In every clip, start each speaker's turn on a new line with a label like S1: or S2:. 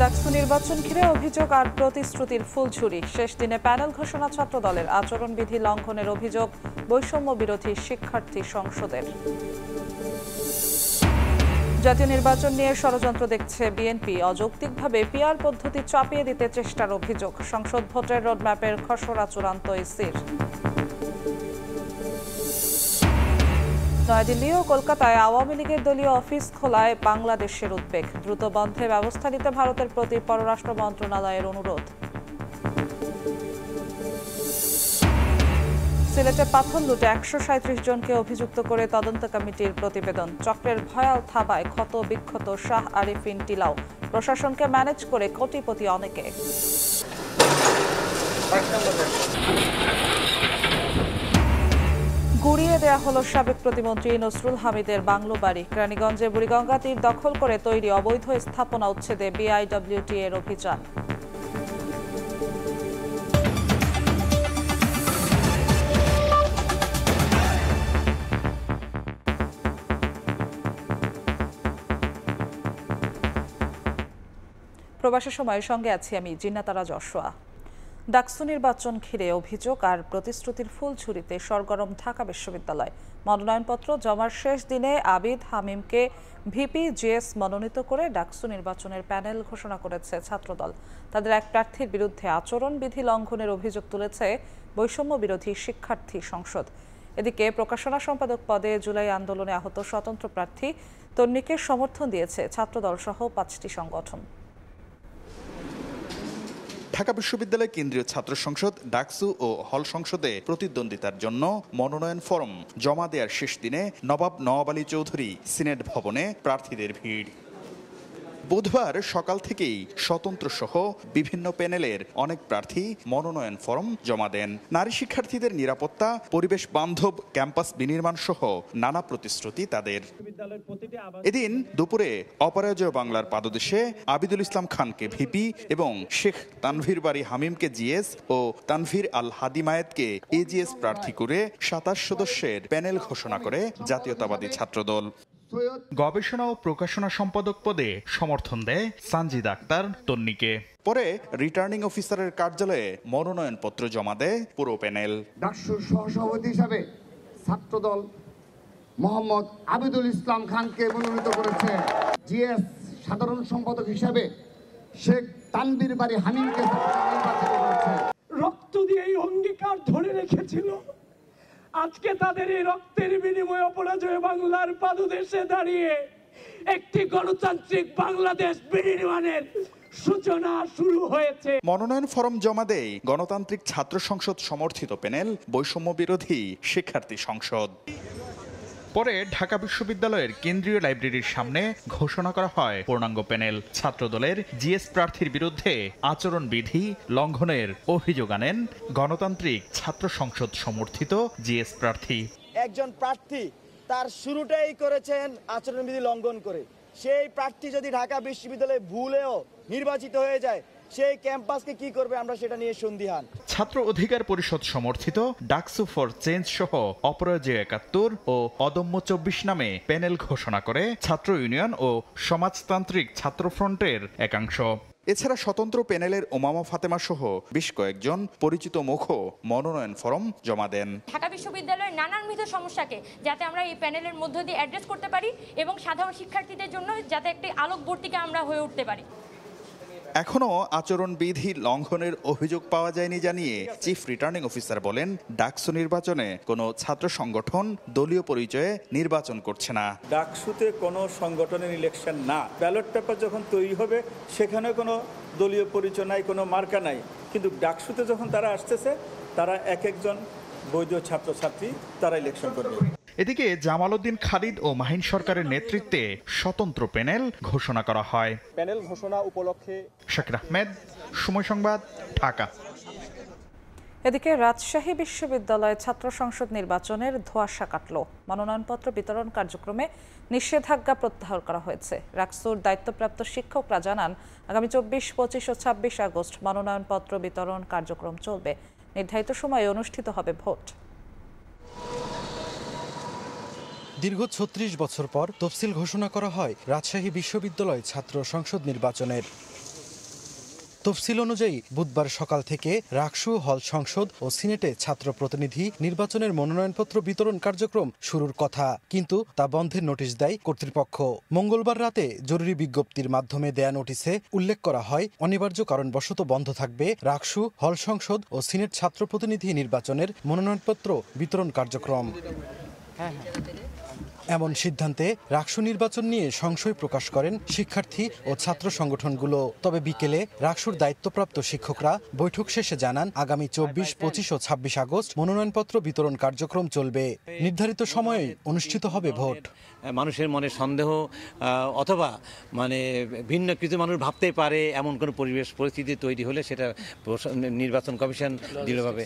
S1: ডাকসু নির্বাচন ঘিরে অভিযোগ আর প্রতিশ্রুতির ফুলঝুরি। শেষ দিনে প্যানেল ঘোষণা ছাত্রদলের আচরণবিধি লঙ্ঘনের অভিযোগ বৈষম্য বিরোধী শিক্ষার্থী সংসদের। জাতীয় নির্বাচন নিয়ে ষড়যন্ত্র দেখছে বিএনপি। অযৌক্তিকভাবে পিআর পদ্ধতি চাপিয়ে দিতে চেষ্টার অভিযোগ। সংসদ ভোটের রোডম্যাপের খসড়া চূড়ান্ত ইসির। নয়াদিল্লি ও কলকাতায় আওয়ামী লীগের দলীয় অফিস খোলায় বাংলাদেশের উদ্বেগ। দ্রুত বন্ধে ব্যবস্থা নিতে ভারতের প্রতি পররাষ্ট্র মন্ত্রণালয়ের অনুরোধ। সিলেটে পাথর লুটে ১৩৭ জনকে অভিযুক্ত করে তদন্ত কমিটির প্রতিবেদন। চক্রের ভয়াল থাবায় ক্ষত বিক্ষত শাহ আরিফিন টিলাও। প্রশাসনকে ম্যানেজ করে কোটিপতি অনেকে। গুড়িয়ে দেয়া হলো সাবেক প্রতিমন্ত্রী নসরুল হামিদের বাংলো বাড়ি। কেরানীগঞ্জে বুড়িগঙ্গা তীর দখল করে তৈরি অবৈধ স্থাপনা উচ্ছেদে বিআইডব্লিউটি এর অভিযান। প্রবাসের সময়ের সঙ্গে আছি আমি জিন্নাতারা যশোয়া। ডাকসু নির্বাচন ঘিরে অভিযোগ আর প্রতিশ্রুতির ফুলঝুরিতে সরগরম ঢাকা বিশ্ববিদ্যালয়। মনোনয়নপত্র জমার শেষ দিনে আবিদ হামিমকে ভিপি জিএস মনোনীত করে ডাকসু নির্বাচনের প্যানেল ঘোষণা করেছে ছাত্রদল। তাদের এক প্রার্থীর বিরুদ্ধে আচরণবিধি লঙ্ঘনের অভিযোগ তুলেছে বৈষম্য বিরোধী শিক্ষার্থী সংসদ। এদিকে প্রকাশনা সম্পাদক পদে জুলাই আন্দোলনে আহত স্বতন্ত্র প্রার্থী তন্নিকে সমর্থন দিয়েছে ছাত্রদল সহ ৫টি সংগঠন।
S2: ঢাকা বিশ্ববিদ্যালয় কেন্দ্রীয় ছাত্র সংসদ ডাকসু ও হল সংসদে প্রতিদ্বন্দ্বিতার জন্য মনোনয়ন ফরম জমা দেওয়ার শেষ দিনে নবাব নওয়াব আলী চৌধুরী সিনেট ভবনে প্রার্থীদের ভিড়। বুধবার সকাল থেকেই স্বতন্ত্র সহ বিভিন্ন প্যানেলের অনেক প্রার্থী মনোনয়ন ফরম জমা দেন। নারী শিক্ষার্থীদের নিরাপত্তা, পরিবেশ বান্ধব ক্যাম্পাস বিনির্মাণ সহ নানা প্রতিশ্রুতি তাদের। এদিন দুপুরে অপরাজয় বাংলার পাদদেশে আবিদুল ইসলাম খানকে ভিপি এবং শেখ তানভীর বাড়ি হামিমকে জিএস ও তানভীর আল হাদিমায়েতকে এজিএস প্রার্থী করে ২৭ সদস্যের প্যানেল ঘোষণা করে জাতীয়তাবাদী ছাত্রদল। গবেষণা ও প্রকাশনা সম্পাদক পদে সমর্থন দেয় সানজিদ আক্তার তন্নিকে। পরে রিটার্নিং অফিসারের কার্যালয়ে মনোনয়নপত্র জমা দেয় পুরো প্যানেল।
S3: ডাকসুর সহসভাপতি হিসাবে ছাত্রদল মোহাম্মদ আবিদুল ইসলাম খানকে মনোনীত করেছে। জিএস সাধারণ সম্পাদক হিসাবে শেখ তানভীর বাড়ি হামিমকে নির্বাচিত করেছে।
S4: রক্ত দিয়ে এই অঙ্গীকার ধরে রেখেছিল। আজকে তাদের এই রক্তের বিনিময়ে অপরাজয় বাংলার পাদদেশে দাঁড়িয়ে একটি গণতান্ত্রিক বাংলাদেশ বিনির্মাণের সূচনা শুরু হয়েছে।
S2: মনোনয়ন ফরম জমা দেয় গণতান্ত্রিক ছাত্র সংসদ সমর্থিত প্যানেল বৈষম্য বিরোধী শিক্ষার্থী সংসদ। পরে ঢাকা বিশ্ববিদ্যালয়ের কেন্দ্রীয় লাইব্রেরির সামনে ঘোষণা করা হয় পূর্ণাঙ্গ প্যানেল। ছাত্রদলের জিএস প্রার্থীর বিরুদ্ধে আচরণবিধি লঙ্ঘনের অভিযোগ আনেন গণতান্ত্রিক ছাত্র সংসদ সমর্থিত জিএস প্রার্থী।
S5: একজন প্রার্থী তার শুরুটাই করেছেন আচরণবিধি লঙ্ঘন করে। সেই প্রার্থী যদি ঢাকা বিশ্ববিদ্যালয়ে ভুলেও নির্বাচিত হয়ে যায়, সেই ক্যাম্পাসকে কি করবে আমরা সেটা নিয়ে সন্দিহান।
S2: ছাত্র অধিকার পরিষদ সমর্থিত ডাকসু ফর চেঞ্জ সহ অপরাজয় ৭১ ও অদম্য ২৪ নামে প্যানেল ঘোষণা করে ছাত্র ইউনিয়ন ও সমাজতান্ত্রিক ছাত্র ফ্রন্টের একাংশ। এছাড়া স্বতন্ত্র প্যানেলের ওমামা ফাতেমা সহ বেশ কয়েকজন পরিচিত মুখও মনোনয়ন ফরম জমা দেন।
S6: ঢাকা বিশ্ববিদ্যালয়ের নানানবিধ সমস্যাকে যাতে আমরা এই প্যানেলের মধ্য দিয়ে অ্যাড্রেস করতে পারি এবং সাধারণ শিক্ষার্থীদের জন্য যাতে একটি আলোকবর্তিকা আমরা হয়ে উঠতে পারি।
S2: এখনও আচরণবিধি লঙ্ঘনের অভিযোগ পাওয়া যায়নি জানিয়ে চিফ রিটার্নিং অফিসার বলেন, ডাকসু নির্বাচনে কোনো ছাত্র সংগঠন দলীয় পরিচয়ে নির্বাচন করছে না।
S7: ডাকসুতে কোনো সংগঠনের ইলেকশন না। ব্যালট পেপার যখন তৈরি হবে সেখানে কোনো দলীয় পরিচয় নাই, কোনো মার্কা নাই, কিন্তু ডাকসুতে যখন তারা আসতেছে তারা এক একজন বৈধ ছাত্রছাত্রী তারা ইলেকশন করবে।
S2: এদিকে জামাল উদ্দিন খালিদ ও মাহিন সরকারের নেতৃত্বে স্বতন্ত্র প্যানেল ঘোষণা করা হয়।
S5: প্যানেল ঘোষণা উপলক্ষে
S2: শাকির আহমেদ, সময় সংবাদ, ঢাকা।
S1: এদিকে রাজশাহী বিশ্ববিদ্যালয়ে ছাত্র সংসদ নির্বাচনের ধোঁয়াশা কাটল। মনোনয়নপত্র বিতরণ কার্যক্রমে নিষেধাজ্ঞা প্রত্যাহার করা হয়েছে। রাকসুর দায়িত্বপ্রাপ্ত শিক্ষকরা জানান, আগামী ২৪, ২৫ ও ২৬ আগস্ট মনোনয়নপত্র বিতরণ কার্যক্রম চলবে। নির্ধারিত সময়ে অনুষ্ঠিত হবে ভোট।
S8: দীর্ঘ ৩৬ বছর পর তফসিল ঘোষণা করা হয় রাজশাহী বিশ্ববিদ্যালয় ছাত্র সংসদ নির্বাচনের। তফসিল অনুযায়ী বুধবার সকাল থেকে রাকসু, হল সংসদ ও সিনেটে ছাত্র প্রতিনিধি নির্বাচনের মনোনয়নপত্র বিতরণ কার্যক্রম শুরুর কথা, কিন্তু তা বন্ধের নোটিশ দেয় কর্তৃপক্ষ। মঙ্গলবার রাতে জরুরি বিজ্ঞপ্তির মাধ্যমে দেয়া নোটিশে উল্লেখ করা হয়, অনিবার্য কারণবশত বন্ধ থাকবে রাকসু, হল সংসদ ও সিনেট ছাত্র প্রতিনিধি নির্বাচনের মনোনয়নপত্র বিতরণ কার্যক্রম। এমন সিদ্ধান্তে রাকসু নির্বাচন নিয়ে সংশয় প্রকাশ করেন শিক্ষার্থী ও ছাত্র সংগঠনগুলো। তবে বিকেলে রাকসুর দায়িত্বপ্রাপ্ত শিক্ষকরা বৈঠক শেষে জানান, আগামী 24, 25 ও 26 আগস্ট মনোনয়নপত্র বিতরণ কার্যক্রম চলবে। নির্ধারিত সময়ে অনুষ্ঠিত হবে ভোট।
S9: মানুষের মনে সন্দেহ অথবা ভিন্ন কিছু মানুষ ভাবতে পারে এমন কোনো পরিস্থিতি তৈরি হলে সেটা নির্বাচন কমিশন দৃঢ়ভাবে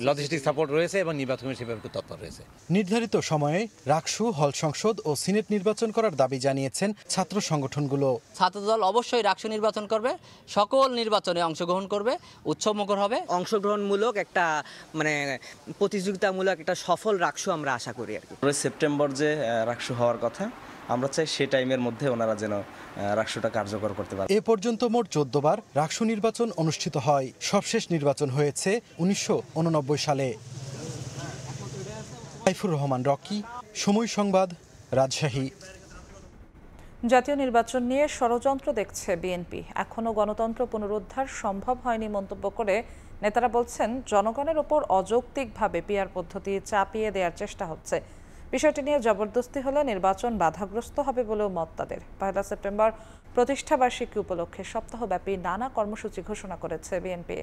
S9: লজিস্টিক সাপোর্ট রয়েছে এবং নির্বাচন কমিশন সেভাবে তৎপর রয়েছে।
S8: নির্ধারিত সময়ে রাকসু, হল সংসদ ও সিনেট নির্বাচন করার দাবি জানিয়েছেন ছাত্র সংগঠনগুলো।
S10: ছাত্রদল অবশ্যই রাকসু নির্বাচন করবে, সকল নির্বাচনে অংশগ্রহণ করবে, উৎসবমুখর হবে।
S11: অংশগ্রহণমূলক একটা প্রতিযোগিতামূলক একটা সফল রাকসু আমরা আশা করি আর কি।
S12: সেপ্টেম্বর যে রাকসু হওয়ার কথা, আমরা চাই সে টাইমের মধ্যে ওনারা যেন রাকসুটা কার্যকর করতে পারে।
S8: এ পর্যন্ত মোট 14 বার রাকসু নির্বাচন অনুষ্ঠিত হয়। সবশেষ নির্বাচন হয়েছে 1989 সালে। সাইফুর রহমান রকি, সময় সংবাদ, রাজশাহী।
S1: জাতীয় নির্বাচন নিয়ে ষড়যন্ত্র দেখছে বিএনপি। এখনও গণতন্ত্র পুনরুদ্ধার সম্ভব হয়নি মন্তব্য করে নেতারা বলছেন, জনগণের ওপর অযৌক্তিকভাবে পিআর পদ্ধতি চাপিয়ে দেওয়ার চেষ্টা হচ্ছে। বিষয়টি নিয়ে জবরদস্তি হলে নির্বাচন বাধাগ্রস্ত হবে বলেও মত তাদের। 1 সেপ্টেম্বর প্রতিষ্ঠাবার্ষিকী উপলক্ষে সপ্তাহব্যাপী নানা কর্মসূচি ঘোষণা করেছে বিএনপি।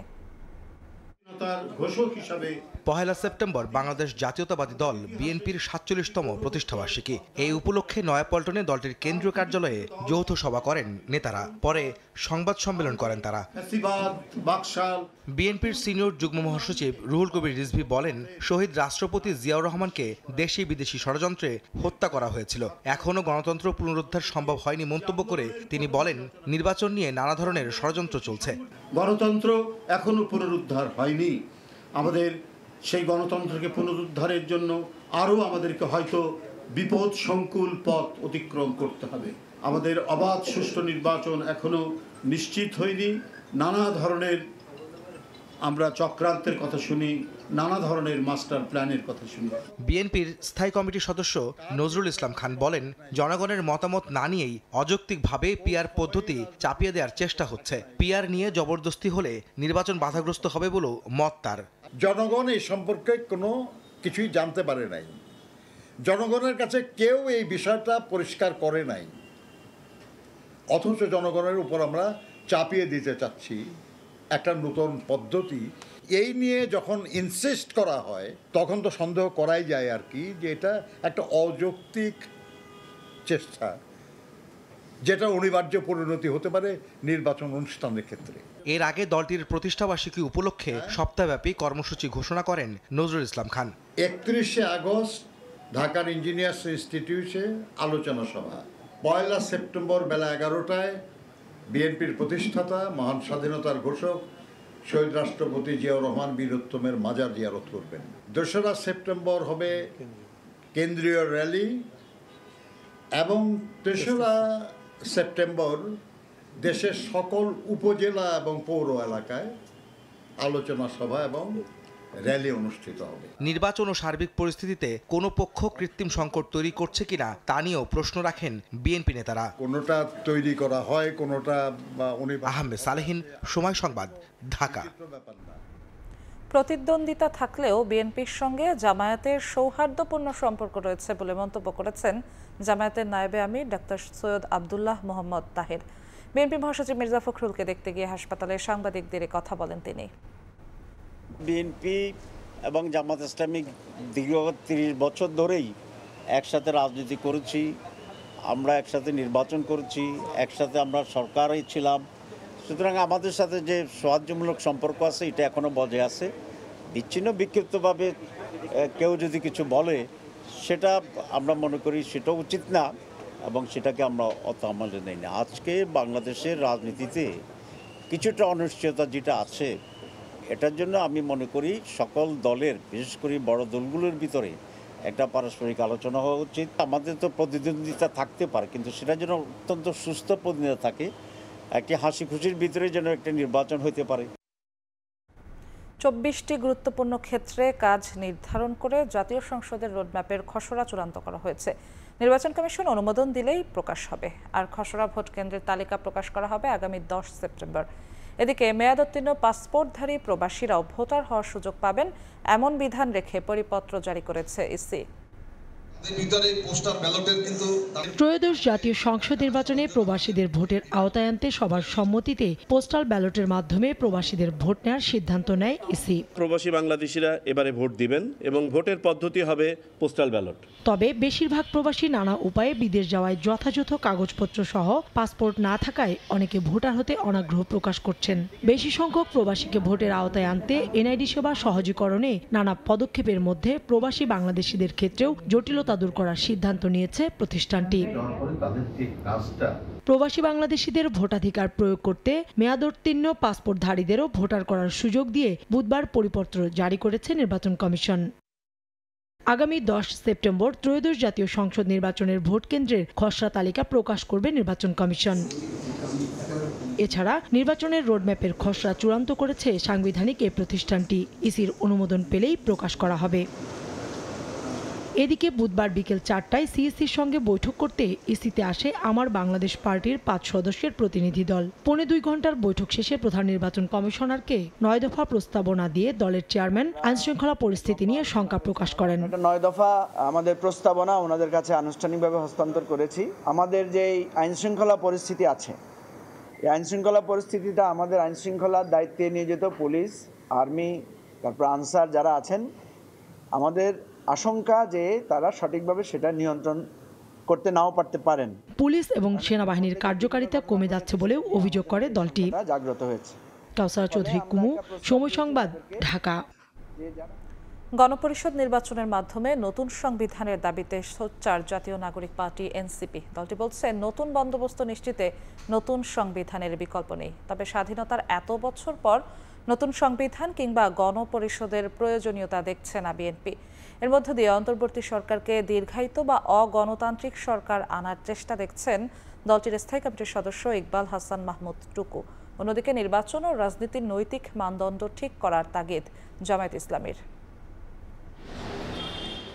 S13: 1 সেপ্টেম্বর বাংলাদেশ জাতীয়তাবাদী দল বিএনপির 47তম প্রতিষ্ঠাবার্ষিকী। এই উপলক্ষে নয়াপল্টনে দলটির কেন্দ্রীয় কার্যালয়ে যৌথ সভা করেন নেতারা। পরে সংবাদ সম্মেলন করেন তারা। বিএনপির সিনিয়র যুগ্ম মহাসচিব রুহুল কবির রিজভী বলেন, শহীদ রাষ্ট্রপতি জিয়াউর রহমানকে দেশি বিদেশি ষড়যন্ত্রে হত্যা করা হয়েছিল। এখনও গণতন্ত্র পুনরুদ্ধার সম্ভব হয়নি মন্তব্য করে তিনি বলেন, নির্বাচন নিয়ে নানা ধরনের ষড়যন্ত্র চলছে।
S14: গণতন্ত্র এখনো পুনরুদ্ধার হয়নি। আমাদের সেই গণতন্ত্রকে পুনরুদ্ধারের জন্য আরও আমাদেরকে হয়তো বিপদ সংকুল পথ অতিক্রম করতে হবে। আমাদের অবাধ সুষ্ঠু নির্বাচন এখনো নিশ্চিত হয়নি। নানা ধরনের আমরা চক্রান্তের কথা শুনি, নানা ধরনের মাস্টার প্ল্যানের কথা শুনি।
S13: বিএনপির স্থায়ী কমিটির সদস্য নজরুল ইসলাম খান বলেন, জনগণের মতামত না নিয়েই অযৌক্তিকভাবে পিআর পদ্ধতি চাপিয়ে দেওয়ার চেষ্টা হচ্ছে। পিআর নিয়ে জবরদস্তি হলে নির্বাচন বাধাগ্রস্ত হবে বলেও মত তার।
S15: জনগণ এই সম্পর্কে কোনো কিছুই জানতে পারে নাই। জনগণের কাছে কেউ এই বিষয়টা পরিষ্কার করে নাই, অথচ জনগণের উপর আমরা চাপিয়ে দিতে চাচ্ছি একটা নতুন পদ্ধতি। এই নিয়ে যখন ইনসিস্ট করা হয় তখন তো সন্দেহ করাই যায় আর কি, যে এটা একটা অযৌক্তিক চেষ্টা, যেটা অনিবার্য পরিণতি হতে পারে নির্বাচন অনুষ্ঠানের ক্ষেত্রে।
S13: এর আগে দলটির প্রতিষ্ঠাবার্ষিকী উপলক্ষে সপ্তাহব্যাপী কর্মসূচি ঘোষণা করেন নজরুল ইসলাম খান।
S15: 31 আগস্ট ঢাকার ইঞ্জিনিয়ার্স ইনস্টিটিউটে আলোচনা সভা। 1 সেপ্টেম্বর বেলা 11টায় বিএনপির প্রতিষ্ঠাতা মহান স্বাধীনতার ঘোষক শহীদ রাষ্ট্রপতি জিয়াউর রহমান বীরোত্তমের মাজার জিয়ারত করবেন। 2 সেপ্টেম্বর হবে কেন্দ্রীয় র্যালি এবং 3 সেপ্টেম্বর দেশের সকল উপজেলা এবং পৌর এলাকায় আলোচনা সভা এবং র্যালি অনুষ্ঠিত হবে।
S13: নির্বাচন ও সার্বিক পরিস্থিতিতে কোনো পক্ষ কৃত্রিম সংকট তৈরি করছে কিনা তা নিয়েও প্রশ্ন রাখেন বিএনপি নেতারা।
S15: কোনোটা তৈরি করা হয়, কোনোটা
S13: আহমেদ সালেহীন, সময় সংবাদ, ঢাকা।
S1: প্রতিদ্বন্দ্বিতা থাকলেও বিএনপির সঙ্গে জামায়াতের সৌহার্দ্যপূর্ণ সম্পর্ক রয়েছে বলে মন্তব্য করেছেন জামায়াতের নায়েবে আমির ডাক্তার সৈয়দ আব্দুল্লাহ মোহাম্মদ তাহের। বিএনপি মহাসচিব মির্জা ফখরুলকে দেখতে গিয়ে হাসপাতালে সাংবাদিকদের কথা বলেন তিনি।
S16: বিএনপি এবং জামাত ইসলামী দীর্ঘ 30 বছর ধরেই একসাথে রাজনীতি করেছি, আমরা একসাথে নির্বাচন করেছি, একসাথে আমরা সরকারই ছিলাম। সুতরাং আমাদের সাথে যে সৌহার্দ্যমূলক সম্পর্ক আছে এটা এখনও বজায় আছে। বিচ্ছিন্ন বিক্ষিপ্তভাবে কেউ যদি কিছু বলে সেটা আমরা মনে করি সেটা উচিত না এবং সেটাকে আমরা অত আমলে নেই না। আজকে বাংলাদেশের রাজনীতিতে কিছুটা অনিশ্চয়তা যেটা আছে, এটার জন্য আমি মনে করি সকল দলের, বিশেষ করে বড় দলগুলোর ভিতরে একটা পারস্পরিক আলোচনা হওয়া উচিত। আমাদের তো প্রতিদ্বন্দ্বিতা থাকতে পারে, কিন্তু সেটা যেন অত্যন্ত সুস্থ প্রতিদ্বন্দ্বিতা থাকে একটি হাসি খুশির ভিতরে যেন একটা নির্বাচন হতে পারে।
S1: 24টি গুরুত্বপূর্ণ ক্ষেত্রে কাজ নির্ধারণ করে জাতীয় সংসদের রোডম্যাপের খসড়া চূড়ান্ত করা হয়েছে। নির্বাচন কমিশন অনুমোদন দিলেই প্রকাশ হবে, আর খসড়া ভোট কেন্দ্রের তালিকা প্রকাশ করা হবে আগামী 10 সেপ্টেম্বর। এদিকে মেয়াদোত্তীর্ণ পাসপোর্টধারী প্রবাসীরাও ভোটার হওয়ার সুযোগ পাবেন এমন বিধান রেখে পরিপত্র জারি করেছে ইসি।
S17: ত্রয়োদশ জাতীয় সংসদ নির্বাচনে প্রবাসীদের ভোটের আওতায় আনতে সবার সম্মতিতে পোস্টাল ব্যালটের মাধ্যমে প্রবাসীদের ভোট নেওয়ার সিদ্ধান্ত নেয় ইসি।
S18: প্রবাসী বাংলাদেশিরা এবারে ভোট দিবেন এবং ভোটের পদ্ধতি হবে পোস্টাল ব্যালট।
S17: তবে বেশিরভাগ প্রবাসী নানা উপায়ে বিদেশ যাওয়ায় যথাযথ কাগজপত্র সহ পাসপোর্ট না থাকায় অনেকে ভোটার হতে অনাগ্রহ প্রকাশ করছেন। বেশি সংখ্যক প্রবাসীকে ভোটের আওতায় আনতে এনআইডি সেবা সহজীকরণে নানা পদক্ষেপের মধ্যে প্রবাসী বাংলাদেশিদের ক্ষেত্রেও জটিলতা দূর করার সিদ্ধান্ত নিয়েছে প্রতিষ্ঠানটি। প্রবাসী বাংলাদেশিদের ভোটাধিকার প্রয়োগ করতে মেয়াদোত্তীর্ণ পাসপোর্টধারীদেরও ভোটার করার সুযোগ দিয়ে বুধবার পরিপত্র জারি করেছে নির্বাচন কমিশন। আগামী 10 সেপ্টেম্বর ত্রয়োদশ জাতীয় সংসদ নির্বাচনের ভোট কেন্দ্রের খসড়া তালিকা প্রকাশ করবে নির্বাচন কমিশন। এছাড়া নির্বাচনের রোডম্যাপের খসড়া চূড়ান্ত করেছে সাংবিধানিক এই প্রতিষ্ঠানটি। ইসির অনুমোদন পেলেই প্রকাশ করা হবে। এদিকে বুধবার বিকেল 4টায় সিইসির সঙ্গে বৈঠক করতে ইসিতে আসে আমার বাংলাদেশ পার্টির 5 সদস্যের প্রতিনিধি দল। 2.25 ঘন্টার বৈঠক শেষে প্রধান নির্বাচন কমিশনারকে 9 দফা প্রস্তাবনা দিয়ে দলের চেয়ারম্যান আইনশৃঙ্খলা পরিস্থিতি নিয়ে শঙ্কা প্রকাশ করেন।
S5: 9 দফা আমাদের প্রস্তাবনা ওনাদের কাছে আনুষ্ঠানিকভাবে হস্তান্তর করেছি। আমাদের যে আইনশৃঙ্খলা পরিস্থিতি আছে, এই আইনশৃঙ্খলা পরিস্থিতিটা আমাদের আইনশৃঙ্খলার দায়িত্বে নিয়োজিত পুলিশ, আর্মি, তারপর আনসার যারা আছেন, আমাদের আশঙ্কা যে তারা সঠিকভাবে সেটা নিয়ন্ত্রণ করতে নাও পারতে পারেন।
S17: পুলিশ এবং সেনাবাহিনীর কার্যকারিতা কমে যাচ্ছে বলেও অভিযোগ করে দলটি।
S5: জাগ্রত হয়েছে।
S17: কাউসারা চৌধুরী কুমু, সময় সংবাদ, ঢাকা।
S1: গণপরিষদ নির্বাচনের মাধ্যমে নতুন সংবিধানের দাবিতে সোচ্চার জাতীয় নাগরিক পার্টি এনসিপি। দলটি বলছে নতুন বন্দোবস্ত নিশ্চিতে নতুন সংবিধানের বিকল্প নেই। তবে স্বাধীনতার এত বছর পর নতুন সংবিধান কিংবা গণপরিষদের প্রয়োজনীয়তা দেখছে না বিএনপি। এর মধ্য দিয়ে অন্তর্বর্তী সরকারকে দীর্ঘায়িত বা অগণতান্ত্রিক সরকার আনার চেষ্টা দেখছেন দলটির স্থায়ী কমিটির সদস্য ইকবাল হাসান মাহমুদ টুকু। অন্যদিকে নির্বাচন ও রাজনীতির নৈতিক মানদণ্ড ঠিক করার তাগিদ জামায়াত ইসলামীর।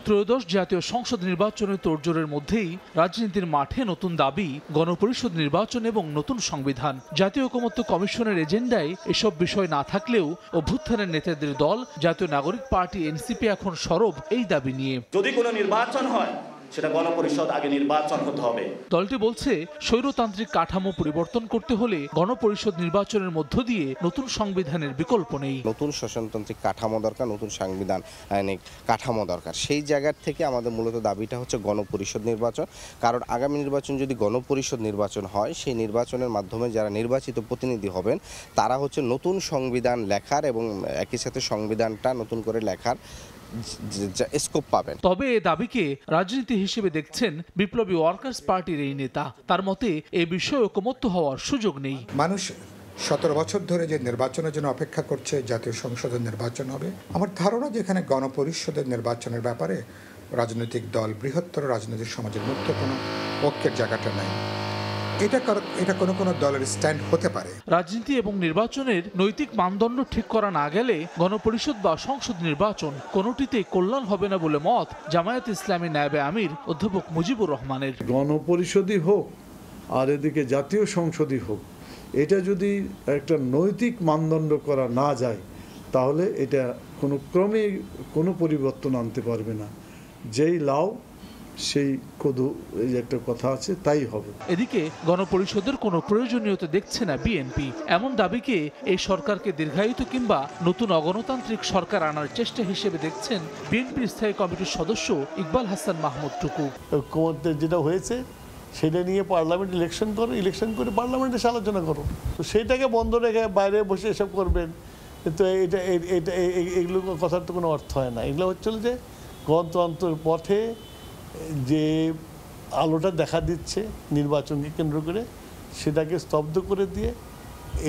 S19: ত্রয়োদশ জাতীয় সংসদ নির্বাচনের তোড়জোড়ের মধ্যেই রাজনীতির মাঠে নতুন দাবি, গণপরিষদ নির্বাচন এবং নতুন সংবিধান। জাতীয় ঐকমত্য কমিশনের এজেন্ডায় এসব বিষয় না থাকলেও অভ্যুত্থানের নেতাদের দল জাতীয় নাগরিক পার্টি এনসিপি এখন সরব এই দাবি নিয়ে।
S20: যদি কোনো নির্বাচন হয় সেটা গণপরিষদ আগে নির্বাচন হতে হবে।
S19: দলটি বলছে স্বৈরতান্ত্রিক কাঠামো পরিবর্তন করতে হলে গণপরিষদ নির্বাচনের মধ্য দিয়ে নতুন সংবিধানের বিকল্প নেই।
S21: নতুন শাসনতান্ত্রিক কাঠামো দরকার, নতুন সাংবিধানিক কাঠামো দরকার। সেই জায়গার থেকে আমাদের মূলত দাবিটা হচ্ছে গণপরিষদ নির্বাচন। কারণ আগামী নির্বাচন যদি গণপরিষদ নির্বাচন হয়, সেই নির্বাচনের মাধ্যমে যারা নির্বাচিত প্রতিনিধি হবেন তারা হচ্ছে নতুন সংবিধান লেখার এবং একই সাথে সংবিধানটা নতুন করে লেখার স্কোপ পাবেন।
S19: তবে এ দাবিকে রাজনীতি হিসেবে দেখছেন বিপ্লবী ওয়ার্কার্স পার্টির এই নেতা। তার মতে এ বিষয়ে ঐকমত্য হওয়ার সুযোগ নেই।
S22: মানুষ 17 বছর ধরে যে নির্বাচনের জন্য অপেক্ষা করছে, জাতীয় সংসদের নির্বাচন হবে। আমার ধারণা যেখানে গণপরিষদের নির্বাচনের ব্যাপারে রাজনৈতিক দল, বৃহত্তর রাজনৈতিক সমাজের মুক্ত কোনো ঐক্যের জায়গাটা নাই। এটা কোনো দলের স্ট্যান্ড হতে পারে।
S19: রাজনীতি এবং নির্বাচনের নৈতিক মানদণ্ড ঠিক করা না গেলে গণপরিষদ বা সংসদ নির্বাচন কোনোটিতেই কল্যাণ হবে না বলে মত জামায়াত ইসলামী নায়েবে আমির অধ্যাপক মুজিবুর রহমানের।
S23: গণপরিষদই হোক আর এদিকে জাতীয় সংসদই হোক, এটা যদি একটা নৈতিক মানদণ্ড করা না যায় তাহলে এটা কোনো ক্রমে কোনো পরিবর্তন আনতে পারবে না। যেই লাও সেই কদু, এই একটা কথা আছে, তাই হবে।
S19: এদিকে গণপরিষদের কোনো প্রয়োজনীয়তা দেখছে না বিএনপি। এমন দাবিকে এই সরকারকে দীর্ঘায়িত কিংবা নতুন অগণতান্ত্রিক সরকার আনার চেষ্টা হিসেবে দেখছেন বিএনপির স্থায়ী কমিটির সদস্য ইকবাল হাসান মাহমুদ টুকু।
S23: যেটা হয়েছে সেটা নিয়ে পার্লামেন্ট ইলেকশন করে পার্লামেন্টে আলোচনা করো। তো সেইটাকে বন্ধ রেখে বাইরে বসে এসব করবেন, তো এগুলো কথার তো কোনো অর্থ হয় না। এগুলো হচ্ছে যে গণতন্ত্রের পথে যে আলোটা দেখা দিচ্ছে নির্বাচনকে কেন্দ্র করে, সেটাকে স্তব্ধ করে দিয়ে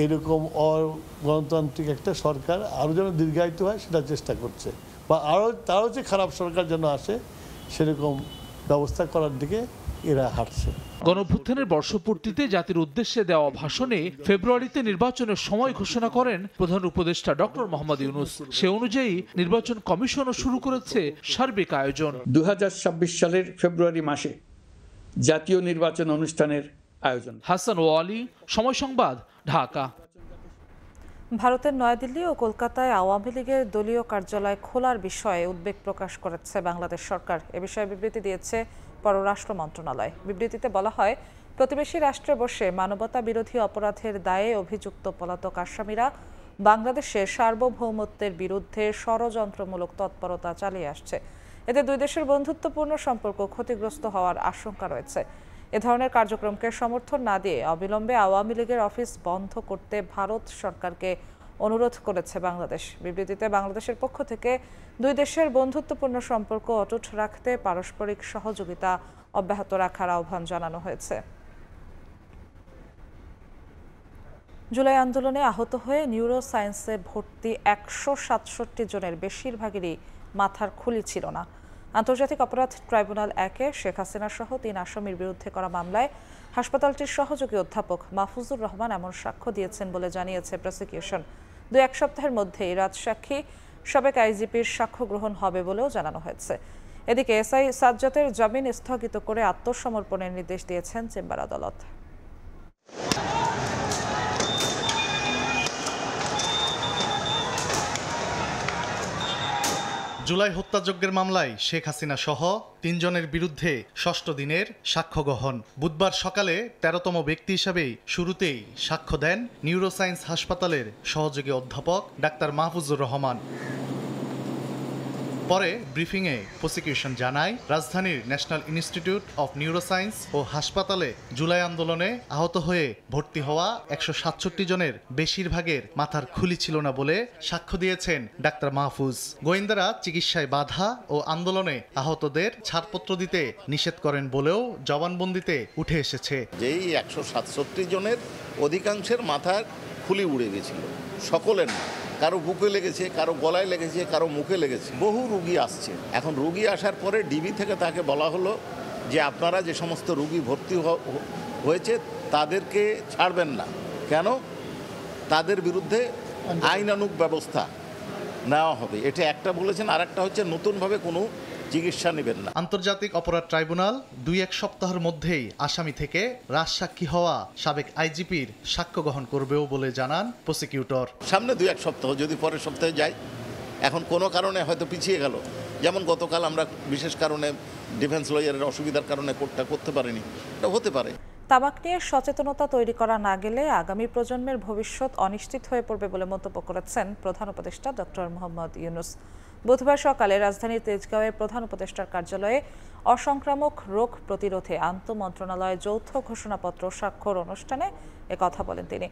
S23: এরকম অগণতান্ত্রিক একটা সরকার আরও যেন দীর্ঘায়িত হয় সেটা চেষ্টা করছে, বা তারও যে খারাপ সরকার যেন আসে সেরকম ব্যবস্থা করার দিকে এরা হাঁটছে।
S19: গণঅভ্যুত্থানের বর্ষপূর্তিতে জাতির উদ্দেশ্যে দেওয়া ভাষণে ফেব্রুয়ারিতে নির্বাচনের সময় ঘোষণা করেন প্রধান উপদেষ্টা ডক্টর মোহাম্মদ ইউনূস। সে অনুযায়ী নির্বাচন কমিশনও শুরু করেছে সার্বিক আয়োজন।
S3: 2026 সালের ফেব্রুয়ারি মাসে জাতীয় নির্বাচন অনুষ্ঠানের আয়োজন।
S19: হাসান ওয়ালি, সময় সংবাদ, ঢাকা।
S1: ভারতের নয়াদিল্লি ও কলকাতায় আওয়ামী লীগের দলীয় কার্যালয় খোলার বিষয়ে উদ্বেগ প্রকাশ করেছে বাংলাদেশ সরকার। এ বিষয়ে বিবৃতি দিয়েছে পররাষ্ট্র মন্ত্রণালয়। বিবৃতিতে বলা হয়, প্রতিবেশী রাষ্ট্রে বসে মানবতা বিরোধী অপরাধের দায়ে অভিযুক্ত পলাতক আসামিরা বাংলাদেশের সার্বভৌমত্বের বিরুদ্ধে ষড়যন্ত্রমূলক তৎপরতা চালিয়ে আসছে। এতে দুই দেশের বন্ধুত্বপূর্ণ সম্পর্ক ক্ষতিগ্রস্ত হওয়ার আশঙ্কা রয়েছে। এ ধরনের কার্যক্রমকে সমর্থন না দিয়ে অবিলম্বে আওয়ামী লীগের অফিস বন্ধ করতে ভারত সরকারকে অনুরোধ করেছে বাংলাদেশ। বিবৃতিতে বাংলাদেশের পক্ষ থেকে দুই দেশের বন্ধুত্বপূর্ণ সম্পর্ক অটুট রাখতে পারস্পরিক সহযোগিতা অব্যাহত রাখার আহ্বান জানানো হয়েছে। জুলাই আন্দোলনে আহত হয়ে নিউরো সায়েন্সে ভর্তি 167 জনের বেশিরভাগেরই মাথার খুলি ছিল না। আন্তর্জাতিক অপরাধ ট্রাইব্যুনাল 1-এ শেখ হাসিনা সহ 3 আসামির বিরুদ্ধে করা মামলায় হাসপাতালটির সহযোগী অধ্যাপক মাহফুজুর রহমান এমন সাক্ষ্য দিয়েছেন বলে জানিয়েছে প্রসিকিউশন। 2-1 সপ্তাহের মধ্যেই রাজসাক্ষী সাবেক আইজিপির সাক্ষ্য গ্রহণ হবে বলেও জানানো হয়েছে। এদিকে এসআই সাজ্জাদের জামিন স্থগিত করে আত্মসমর্পণের নির্দেশ দিয়েছেন চেম্বার আদালত।
S13: জুলাই হত্যাযজ্ঞের মামলায় শেখ হাসিনা সহ 3 জনের বিরুদ্ধে 6ষ্ঠ দিনের সাক্ষ্য গ্রহণ। বুধবার সকালে 13তম ব্যক্তি হিসাবে শুরুতেই সাক্ষ্য দেন নিউরোসায়েন্স হাসপাতালের সহযোগী অধ্যাপক ডাক্তার মাহফুজুর রহমান। পরে ব্রিফিংয়ে প্রসিকিউশন জানায়, রাজধানীর ন্যাশনাল ইনস্টিটিউট অফ নিউরোসায়েন্স ও হাসপাতালে জুলাই আন্দোলনে আহত হয়ে ভর্তি হওয়া 167 জনের বেশিরভাগের মাথার খুলি ছিল না বলে সাক্ষ্য দিয়েছেন ডাক্তার মাহফুজ। গোয়েন্দারা চিকিৎসায় বাধা ও আন্দোলনে আহতদের ছাড়পত্র দিতে নিষেধ করেন বলেও জবানবন্দিতে উঠে এসেছে।
S4: যেই 167 জনের অধিকাংশের মাথার খুলি উড়ে গেছিল, সকলের না, কারো বুকে লেগেছে, কারো গলায় লেগেছে, কারো মুখে লেগেছে। বহু রুগী আসছে। এখন রুগী আসার পরে ডিবি থেকে তাকে বলা হলো যে আপনারা যে সমস্ত রুগী ভর্তি হয়েছে তাদেরকে ছাড়বেন না। কেন? তাদের বিরুদ্ধে আইনানুগ ব্যবস্থা নেওয়া হবে। এটা একটা বলেছেন, আর একটা হচ্ছে নতুনভাবে কোনো চিকিৎসা নেবেন না।
S13: আন্তর্জাতিক অপরাধ ট্রাইব্যুনাল 2-1 সপ্তাহের মধ্যেই আসামি থেকে রাজসাক্ষী হওয়া সাবেক আইজিপির সাক্ষ্য গ্রহণ করবেও বলে জানান প্রসিকিউটর।
S4: সামনে 2-1 সপ্তাহ, যদি পরের সপ্তাহে যাই। এখন কোনো কারণে হয়তো পিছিয়ে গেল, যেমন গতকাল আমরা বিশেষ কারণে ডিফেন্স লয়ারের অসুবিধার কারণে কোর্টটা করতে পারিনি, এটা হতে পারে।
S1: তামাক নিয়ে সচেতনতা তৈরি করা না গেলে আগামী প্রজন্মের ভবিষ্যৎ অনিশ্চিত হয়ে পড়বে বলে মন্তব্য করেছেন প্রধান উপদেষ্টা ডক্টর মোহাম্মদ ইউনূস। বুধবার সকালে রাজধানীর তেজগাঁওয়ে প্রধান উপদেষ্টার কার্যালয়ে অসংক্রামক রোগ প্রতিরোধে আন্তঃমন্ত্রণালয় যৌথ ঘোষণাপত্র স্বাক্ষর অনুষ্ঠানে একথা বলেন তিনি।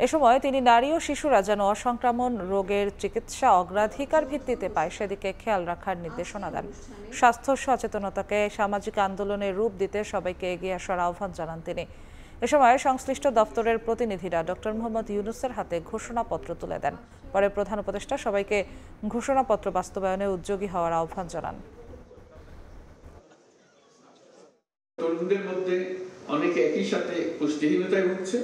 S1: এ সময় তিনি নারী ও শিশুরা যেন অসংক্রামক রোগের চিকিৎসা অগ্রাধিকার ভিত্তিতে পায় সেদিকে খেয়াল রাখার নির্দেশনা দেন। স্বাস্থ্য সচেতনতাকে সামাজিক আন্দোলনের রূপ দিতে সবাইকে এগিয়ে আসার আহ্বান জানান তিনি। এ সময় সংশ্লিষ্ট দপ্তরের প্রতিনিধিরা ডক্টর মোহাম্মদ ইউনূসের হাতে ঘোষণাপত্র তুলে দেন। পরে প্রধান উপদেষ্টা সবাইকে ঘোষণাপত্র বাস্তবায়নে উদ্যোগী হওয়ার আহ্বান জানান।
S3: তরুণদের মধ্যে অনেকে একই সাথে পুষ্টিহীনতায় ভুগছে,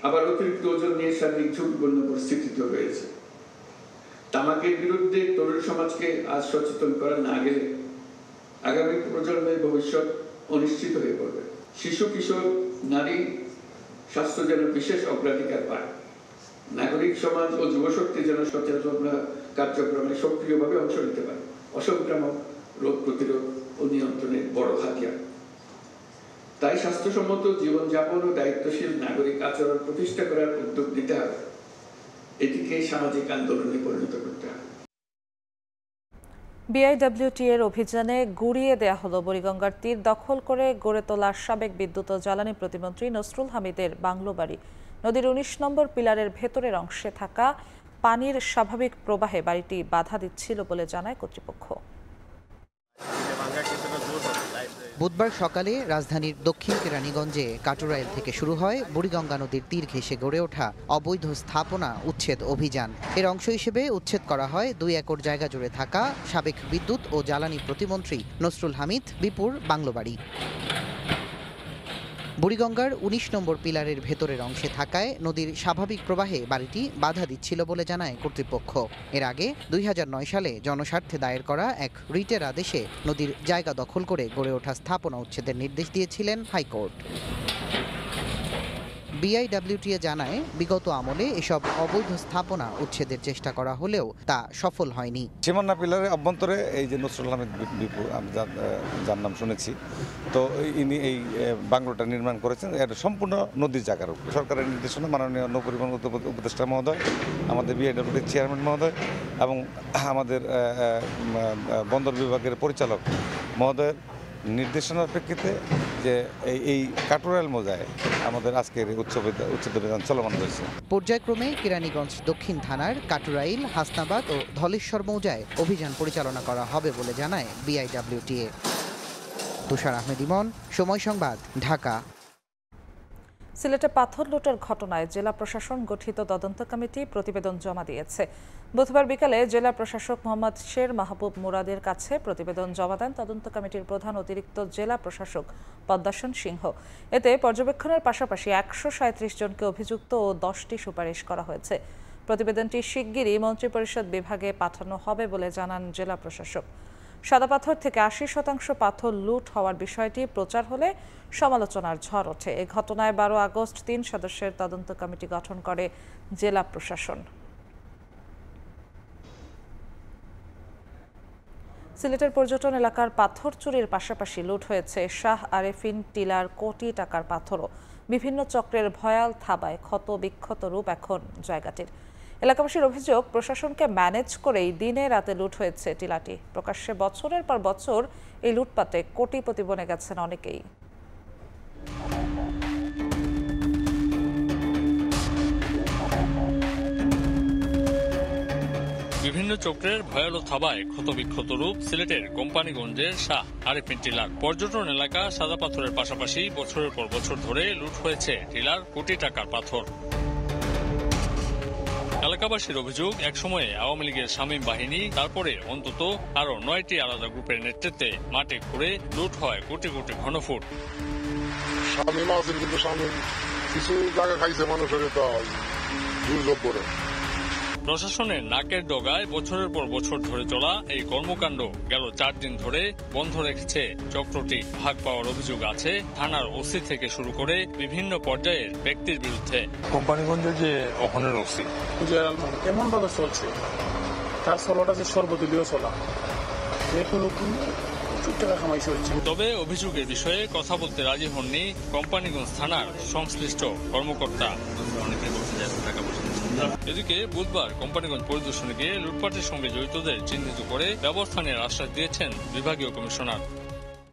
S3: আবার অতিরিক্ত ওজন নিয়ে শারীরিক ঝুঁকিপূর্ণ পরিস্থিতিতে রয়েছে। তামাকের বিরুদ্ধে তরুণ সমাজকে আজ সচেতন করা না গেলে আগামী প্রজন্মের ভবিষ্যৎ অনিশ্চিত হয়ে পড়বে। শিশু, কিশোর, নারী স্বাস্থ্য যেন বিশেষ অগ্রাধিকার পায়। নাগরিক সমাজ ও যুবশক্তি যেন সচেতনতা কার্যক্রমে সক্রিয়ভাবে অংশ নিতে পারে। অসংক্রামক রোগ প্রতিরোধ ও নিয়ন্ত্রণের বড় হাতিয়ার। তাই স্বাস্থ্যসম্মত জীবনযাপন ও দায়িত্বশীল নাগরিক আচরণ প্রতিষ্ঠা করার উদ্যোগ নিতে হবে। এটিকে সামাজিক আন্দোলনে পরিণত করতে হবে।
S1: বিআইডব্লিউটি এর অভিযানে গুড়িয়ে দেয়া হলো বুড়িগঙ্গার তীর দখল করে গড়ে তোলা সাবেক বিদ্যুৎ ও জ্বালানি প্রতিমন্ত্রী নসরুল হামিদের বাংলো বাড়ি। নদীর 19 নম্বর পিলারের ভেতরের অংশে থাকা পানির স্বাভাবিক প্রবাহে বাড়িটি বাধা দিচ্ছিল বলে জানায় কর্তৃপক্ষ।
S6: বুধবার সকালে রাজধানীর দক্ষিণ কেরানীগঞ্জে কাটুরাইল থেকে শুরু হয় বুড়িগঙ্গা নদীর তীর ঘেঁষে গড়ে ওঠা অবৈধ স্থাপনা উচ্ছেদ অভিযান। এর অংশ হিসেবে উচ্ছেদ করা হয় 2 একর জায়গা জুড়ে থাকা সাবেক বিদ্যুৎ ও জ্বালানি প্রতিমন্ত্রী নসরুল হামিদ বিপুর বাংলো বাড়ি। বুড়িগঙ্গার ১৯ নম্বর পিলারের ভেতরের অংশে থাকায় নদীর স্বাভাবিক প্রবাহে বাড়িটি বাধা দিচ্ছিল বলে জানায় কর্তৃপক্ষ। এর আগে ২০০৯ সালে জনস্বার্থে দায়ের করা এক রিটের আদেশে নদীর জায়গা দখল করে গড়ে ওঠা স্থাপনা উচ্ছেদের নির্দেশ দিয়েছিলেন হাইকোর্ট। বিআইডব্লিউটিএ জানায়, বিগত আমলে এসব অবৈধ স্থাপনা উচ্ছেদের চেষ্টা করা হলেও তা সফল হয়নি।
S2: সীমানা পিলারের অভ্যন্তরে এই যে নসরুল আহমেদ বিপু, আমি যার নাম শুনেছি, তো ইনি এই বাংলোটা নির্মাণ করেছেন। এর সম্পূর্ণ নদীর জায়গার উপর সরকারের নির্দেশনা মাননীয় নৌপরিবহন উপদেষ্টা মহোদয়, আমাদের বিআইডব্লিউটির চেয়ারম্যান মহোদয় এবং আমাদের বন্দর বিভাগের পরিচালক মহোদয়ের নির্দেশনার প্রেক্ষিতে যে এই কাটুরাইল মৌজায় আমাদের আজকের উচ্ছেদ অভিযান চলমান রয়েছে।
S6: পর্যায়ক্রমে কেরানীগঞ্জ দক্ষিণ থানার কাটুরাইল, হাসনাবাদ ও ধলেশ্বর মৌজায় অভিযান পরিচালনা করা হবে বলে জানায় বিআইডব্লিউটিএ। তুষার আহমেদ ইমন, সময় সংবাদ, ঢাকা।
S1: সিলেটে পাথর লুটের ঘটনায় জেলা প্রশাসন গঠিত তদন্ত কমিটি প্রতিবেদন জমা দিয়েছে। বুধবার বিকালে জেলা প্রশাসক মোহাম্মদ শের মাহবুব মুরাদের কাছে প্রতিবেদন জমা দেন তদন্ত কমিটির প্রধান অতিরিক্ত জেলা প্রশাসক পদ্মাসন সিংহ। এতে পর্যবেক্ষণের পাশাপাশি ১৩৭ জনকে অভিযুক্ত ও 10টি সুপারিশ করা হয়েছে। প্রতিবেদনটি শিগগিরই মন্ত্রিপরিষদ বিভাগে পাঠানো হবে বলে জানান জেলা প্রশাসক। সাদা পাথর থেকে ৮০% পাথর লুট হওয়ার বিষয়টি প্রচার হলে সমালোচনার ঝড় ওঠে। এ ঘটনায় ১২ আগস্ট ৩ সদস্যের তদন্ত কমিটি গঠন করে জেলা প্রশাসন। সিলেটের পর্যটন এলাকার পাথর চুরির পাশাপাশি লুট হয়েছে শাহ আরেফিন টিলার কোটি টাকার পাথরও। বিভিন্ন চক্রের ভয়াল থাবায় ক্ষত বিক্ষত রূপ এখন জায়গাটির। এলাকাবাসীর অভিযোগ, প্রশাসনকে ম্যানেজ করেই দিনে রাতে লুট হয়েছে টিলাটি। প্রকাশ্যে বছরের পর বছর এই লুটপাটে কোটিপতি বনে গেছেন অনেকেই।
S7: বিভিন্ন চক্রের ভয়াল থাবায় ক্ষতবিক্ষত রূপ সিলেটের কোম্পানিগঞ্জের শাহ আরেফিন টিলার পর্যটন এলাকা। সাদা পাথরের পাশাপাশি বছরের পর বছর ধরে লুট হয়েছে টিলার কোটি টাকার পাথর। এলাকাবাসীর অভিযোগ, একসময়ে আওয়ামী লীগের শামীম বাহিনী, তারপরে অন্তত আরো 9টি আলাদা গ্রুপের নেতৃত্বে মাটি খুঁড়ে লুট হয় কোটি কোটি ঘনফুট।
S9: শামীম আছেন, কিন্তু শামীম কিছু জায়গা খাইছে মানুষের দুর্যোগ করে।
S7: প্রশাসনের নাকের ডগায় বছরের পর বছর ধরে চলা এই কর্মকাণ্ড গেল 4 দিন ধরে বন্ধ রেখেছে চক্রটি। ভাগ পাওয়ার অভিযোগ আছে থানার ওসি থেকে শুরু করে বিভিন্ন পর্যায়ের ব্যক্তির বিরুদ্ধে।
S9: কোম্পানিগঞ্জে যে ওখানের ওসি কেমন ভাবে চলছে, তার চলাটা যে সর্বদলীয় চলা,
S7: তবে অভিযোগের বিষয়ে কথা বলতে রাজি হননি কোম্পানিগঞ্জ থানার সংশ্লিষ্ট কর্মকর্তা। এদিকে বুধবার কোম্পানিগঞ্জ পরিদর্শনে গিয়ে লুটপাটের সঙ্গে জড়িতদের চিহ্নিত করে ব্যবস্থা নেওয়ার আশ্বাস দিয়েছেন বিভাগীয় কমিশনার।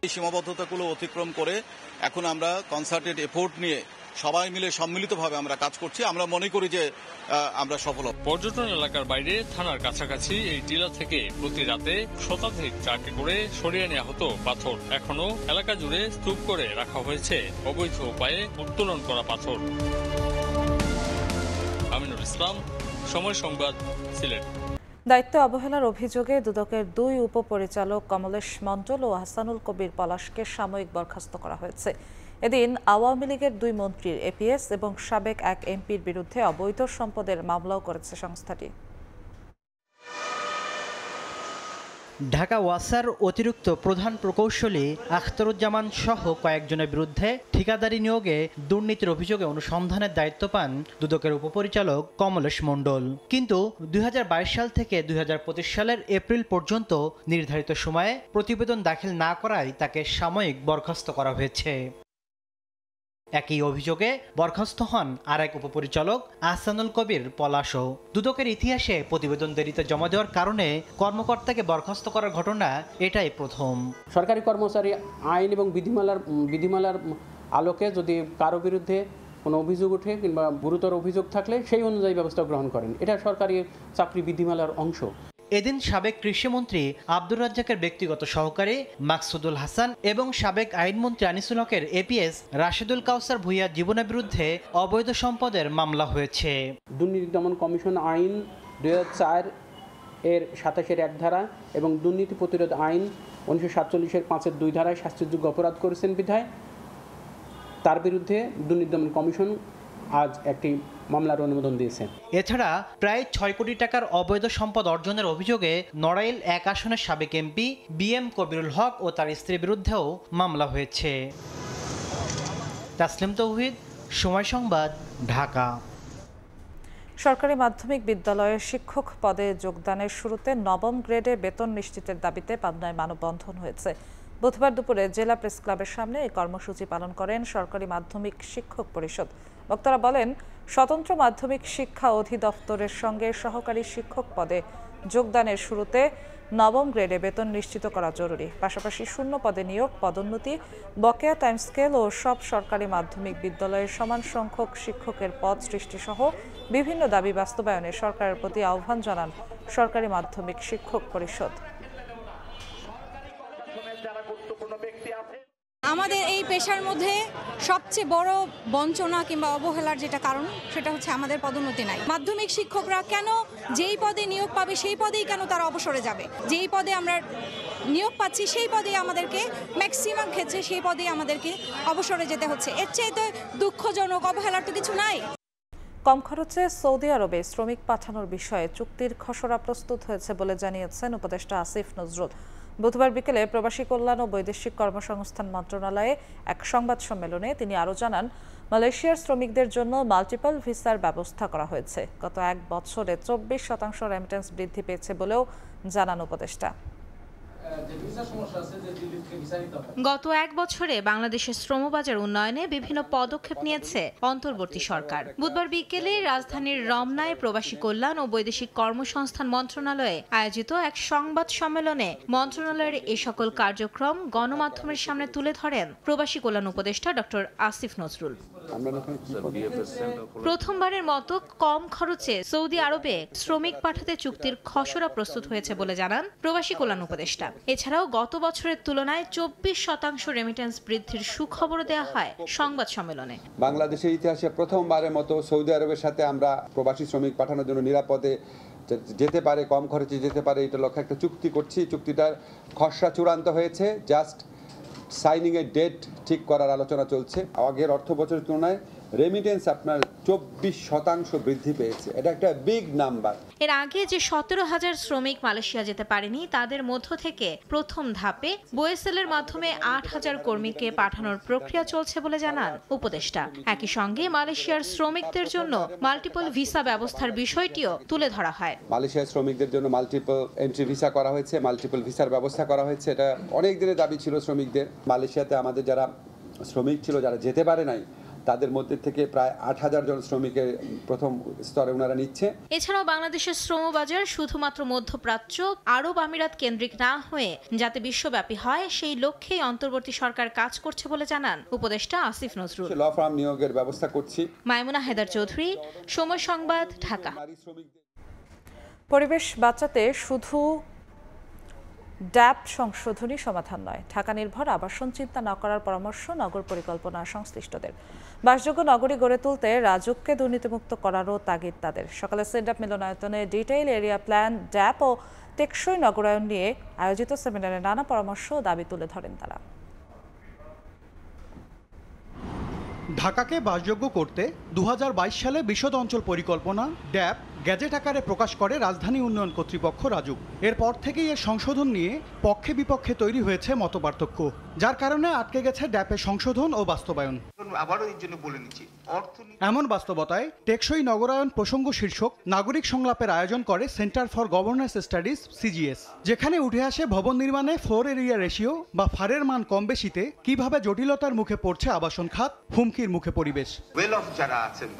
S24: এই সীমাবদ্ধতাগুলো অতিক্রম করে এখন আমরা কনসার্টেড এফোর্ট নিয়ে সবাই মিলে সম্মিলিতভাবে আমরা কাজ করছি। আমরা মনে করি যে আমরা সফল হব।
S7: পর্যটন এলাকার বাইরে থানার কাছাকাছি এই টিলা থেকে প্রতি রাতে শতাধিক ট্রাকে করে সরিয়ে নেওয়া হতো পাথর। এখনো এলাকা জুড়ে স্তূপ করে রাখা হয়েছে অবৈধ উপায়ে উত্তোলন করা পাথর। আমিনুল ইসলাম, সময় সংবাদ, সিলেট।
S1: দায়িত্ব অবহেলার অভিযোগে দুদকের 2 উপপরিচালক কমলেশ মণ্ডল ও হাসানুল কবির পলাশকে সাময়িক বরখাস্ত করা হয়েছে। এদিন আওয়ামী লীগের 2 মন্ত্রীর এপিএস এবং সাবেক এক এমপির বিরুদ্ধে অবৈধ সম্পদের মামলাও করেছে সংস্থাটি।
S25: ঢাকা ওয়াসার অতিরিক্ত প্রধান প্রকৌশলী আখতারুজ্জামান সহ কয়েকজনের বিরুদ্ধে ঠিকাদারি নিয়োগে দুর্নীতির অভিযোগে অনুসন্ধানের দায়িত্ব পান দুদকের উপপরিচালক কমলেশ মণ্ডল। কিন্তু 2022 সাল থেকে 2025 সালের এপ্রিল পর্যন্ত নির্ধারিত সময়ে প্রতিবেদন দাখিল না করায় তাকে সাময়িক বরখাস্ত করা হয়েছে। একই অভিযোগে বরখাস্ত হন আরেক উপপরিচালক আহসানুল কবির পলাশও। দুদকের ইতিহাসে প্রতিবেদন দেরিতে জমা দেওয়ার কারণে কর্মকর্তাকে বরখাস্ত করার ঘটনা এটাই প্রথম।
S26: সরকারি কর্মচারী আইন এবং বিধিমালার আলোকে যদি কারো বিরুদ্ধে কোনো অভিযোগ ওঠে কিংবা গুরুতর অভিযোগ থাকলে সেই অনুযায়ী ব্যবস্থা গ্রহণ করেন। এটা সরকারি চাকরি বিধিমালার অংশ।
S25: এদিন সাবেক কৃষিমন্ত্রী আব্দুর রাজ্জাকের ব্যক্তিগত সহকারী মাকসুদুল হাসান এবং সাবেক আইনমন্ত্রী আনিসুল হকের এপিএস রাশেদুল কাউসার ভূঁইয়ার জীবনের বিরুদ্ধে অবৈধ সম্পদের মামলা হয়েছে।
S26: দুর্নীতি দমন কমিশন আইন 2004 এর 27 1 ধারা এবং দুর্নীতি প্রতিরোধ আইন 1947 এর 5 2 ধারায় শাস্তিযোগ্য অপরাধ করেছেন বিধায় তার বিরুদ্ধে দুর্নীতি দমন কমিশন আজ একটি মামলার অনুমোদন দিয়েছে।
S25: এছাড়া প্রায় 6 কোটি টাকার অবৈধ সম্পদ অর্জনের অভিযোগে নড়াইল 1 আসনের সাবেক এমপি BM কবিরুল হক ও তার স্ত্রীর বিরুদ্ধেও মামলা হয়েছে। তাসলিম তৌহিদ, সময় সংবাদ, ঢাকা।
S1: সরকারি মাধ্যমিক বিদ্যালয়ের শিক্ষক পদে যোগদানের শুরুতে নবম গ্রেডে বেতন নিশ্চিতের দাবিতে পাবনায় মানববন্ধন হয়েছে। বুধবার দুপুরে জেলা প্রেস ক্লাবের সামনে এই কর্মসূচি পালন করেন সরকারি মাধ্যমিক শিক্ষক পরিষদ। বক্তারা বলেন, স্বতন্ত্র মাধ্যমিক শিক্ষা অধিদপ্তরের সঙ্গে সহকারী শিক্ষক পদে যোগদানের শুরুতে নবম গ্রেডে বেতন নিশ্চিত করা জরুরি। পাশাপাশি শূন্য পদে নিয়োগ, পদোন্নতি, বকেয়া টাইম স্কেল ও সব সরকারি মাধ্যমিক বিদ্যালয়ের সমান সংখ্যক শিক্ষকের পদ সৃষ্টিসহ বিভিন্ন দাবি বাস্তবায়নে সরকারের প্রতি আহ্বান জানান সরকারি মাধ্যমিক শিক্ষক পরিষদ।
S8: আমাদের এই পেশার মধ্যে সবচেয়ে বড় বঞ্চনা কিংবা অবহেলার যেটা কারণ, সেটা হচ্ছে আমাদের পদোন্নতি নাই। মাধ্যমিক শিক্ষকরা কেন যেই পদে নিয়োগ পাবে সেই পদেই কেন তারা অবসরে যাবে? যেই পদে আমরা নিয়োগ পাচ্ছি সেই পদেই আমাদেরকে ম্যাক্সিমাম ক্ষেত্রে সেই পদেই আমাদেরকে অবসরে যেতে হচ্ছে। এর চাইতে দুঃখজনক অবহেলার তো কিছু নাই।
S1: কম খরচে সৌদি আরবে শ্রমিক পাঠানোর বিষয়ে চুক্তির খসড়া প্রস্তুত হয়েছে বলে জানিয়েছেন উপদেষ্টা আসিফ নজরুল। বুধবার বিকেলে প্রবাসী কল্যাণ ও বৈদেশিক কর্মসংস্থান মন্ত্রণালয়ে এক সংবাদ সম্মেলনে তিনি আরও জানান, মালয়েশিয়ার শ্রমিকদের জন্য মাল্টিপল ভিসার ব্যবস্থা করা হয়েছে। গত 1 বছরে 24% রেমিটেন্স বৃদ্ধি পেয়েছে বলেও জানান উপদেষ্টা।
S10: গত 1 বছরে বাংলাদেশের শ্রমবাজার উন্নয়নে বিভিন্ন পদক্ষেপ নিয়েছে অন্তর্বর্তী সরকার। বুধবার বিকেলে রাজধানীর রমনায় প্রবাসী কল্যাণ ও বৈদেশিক কর্মসংস্থান মন্ত্রণালয়ে আয়োজিত এক সংবাদ সম্মেলনে মন্ত্রণালয়ের এই সকল কার্যক্রম গণমাধ্যমের সামনে তুলে ধরেন প্রবাসী কল্যাণ উপদেষ্টা ডক্টর আসিফ নজরুল। প্রথমবারের মতো কম খরচে সৌদি আরবে শ্রমিক পাঠাতে চুক্তির খসড়া প্রস্তুত হয়েছে বলে জানান প্রবাসী কল্যাণ উপদেষ্টা। এছাড়াও গত বছরের তুলনায় 24% রেমিটেন্স বৃদ্ধির সুখবরও দেওয়া হয় সংবাদ সম্মেলনে।
S11: বাংলাদেশের ইতিহাসে প্রথমবারের মতো সৌদি আরবের সাথে আমরা প্রবাসী শ্রমিক পাঠানোর জন্য নিরাপদে যেতে পারে, কম খরচে যেতে পারে, এটা লক্ষ্যে একটা চুক্তি করছি। চুক্তিটার খসড়া চূড়ান্ত হয়েছে, জাস্ট সাইনিং এর ডেট ঠিক করার আলোচনা চলছে। আগের অর্থ বছরের তুলনায় রেমিটেন্স আপনার 24% বৃদ্ধি পেয়েছে। এটা একটা বিগ নাম্বার।
S10: এর আগে যে 17,000 শ্রমিক মালয়েশিয়া যেতে পারেনি তাদের মধ্য থেকে প্রথম ধাপে বোয়েসেলের মাধ্যমে 8,000 কর্মীকে পাঠানোর প্রক্রিয়া চলছে বলে জানান উপদেষ্টা। একই সঙ্গে মালয়েশিয়ার শ্রমিকদের জন্য মাল্টিপল ভিসা ব্যবস্থার বিষয়টিও তুলে ধরা হয়।
S11: মালয়েশিয়ার শ্রমিকদের জন্য মাল্টিপল এন্ট্রি ভিসা করা হয়েছে, মাল্টিপল ভিসার ব্যবস্থা করা হয়েছে। এটা অনেক দিনের দাবি ছিল শ্রমিকদের। মালয়েশিয়াতে আমাদের যারা শ্রমিক ছিল, যারা যেতে পারে নাই, তাদের মধ্যে থেকে প্রায় 8,000 জন শ্রমিকের প্রথম স্তরে ওনারা নিচ্ছে।
S10: এছাড়াও বাংলাদেশের শ্রমবাজার শুধুমাত্র মধ্যপ্রাচ্য, আরব আমিরাত কেন্দ্রিক না হয়ে যাতে বিশ্বব্যাপী হয় সেই লক্ষ্যেই অন্তর্বর্তী সরকার কাজ করছে বলে জানান উপদেষ্টা আসিফ নজরুল।
S11: ল ফার্ম নিয়োগের ব্যবস্থা করছি।
S10: মাইমুনা হেদার চৌধুরী, সময় সংবাদ, ঢাকা।
S1: পরিবেশ বাঁচাতে শুধু ড্যাপ সংশোধনী সমাধান নয়, ঢাকা নির্ভর আবাসন চিন্তা না করার পরামর্শ নগর পরিকল্পনা সংশ্লিষ্টদের। বাসযোগ্য নগরী গড়ে তুলতে রাজুককে দুর্নীতিমুক্ত করারও তাগিদ তাদের। সকালে সেন্ডাপ মিলনায়তনে ডিটেইল এরিয়া প্ল্যান, ড্যাপ ও টেকসই নগরায়ন নিয়ে আয়োজিত সেমিনারে নানা পরামর্শ ও দাবি তুলে ধরেন তারা।
S12: ঢাকাকে বাসযোগ্য করতে 2022 সালে বিশদ অঞ্চল পরিকল্পনা ড্যাপ গ্যাজেট আকারে প্রকাশ করে রাজধানী উন্নয়ন কর্তৃপক্ষ রাজুক। এরপর থেকেই এর সংশোধন নিয়ে পক্ষে বিপক্ষে তৈরি হয়েছে মতপার্থক্য, যার কারণে আটকে গেছে ড্যাপের সংশোধন ও বাস্তবায়ন।
S14: আবারও এই জন্য বলে নিচ্ছি,
S12: এমন বাস্তবতায় টেকসই নগরায়ন প্রসঙ্গ শীর্ষক নাগরিক সংলাপের আয়োজন করে centre for governance studies CGS, যেখানে উঠে আসে ভবন নির্মাণে ফ্লোর এরিয়া রেশিও বা ফারের মান কম বেশিতে কিভাবে জটিলতার মুখে পড়ছে আবাসন খাত, হুমকির মুখে পরিবেশ।
S14: ওয়েল অফ যারা আছেন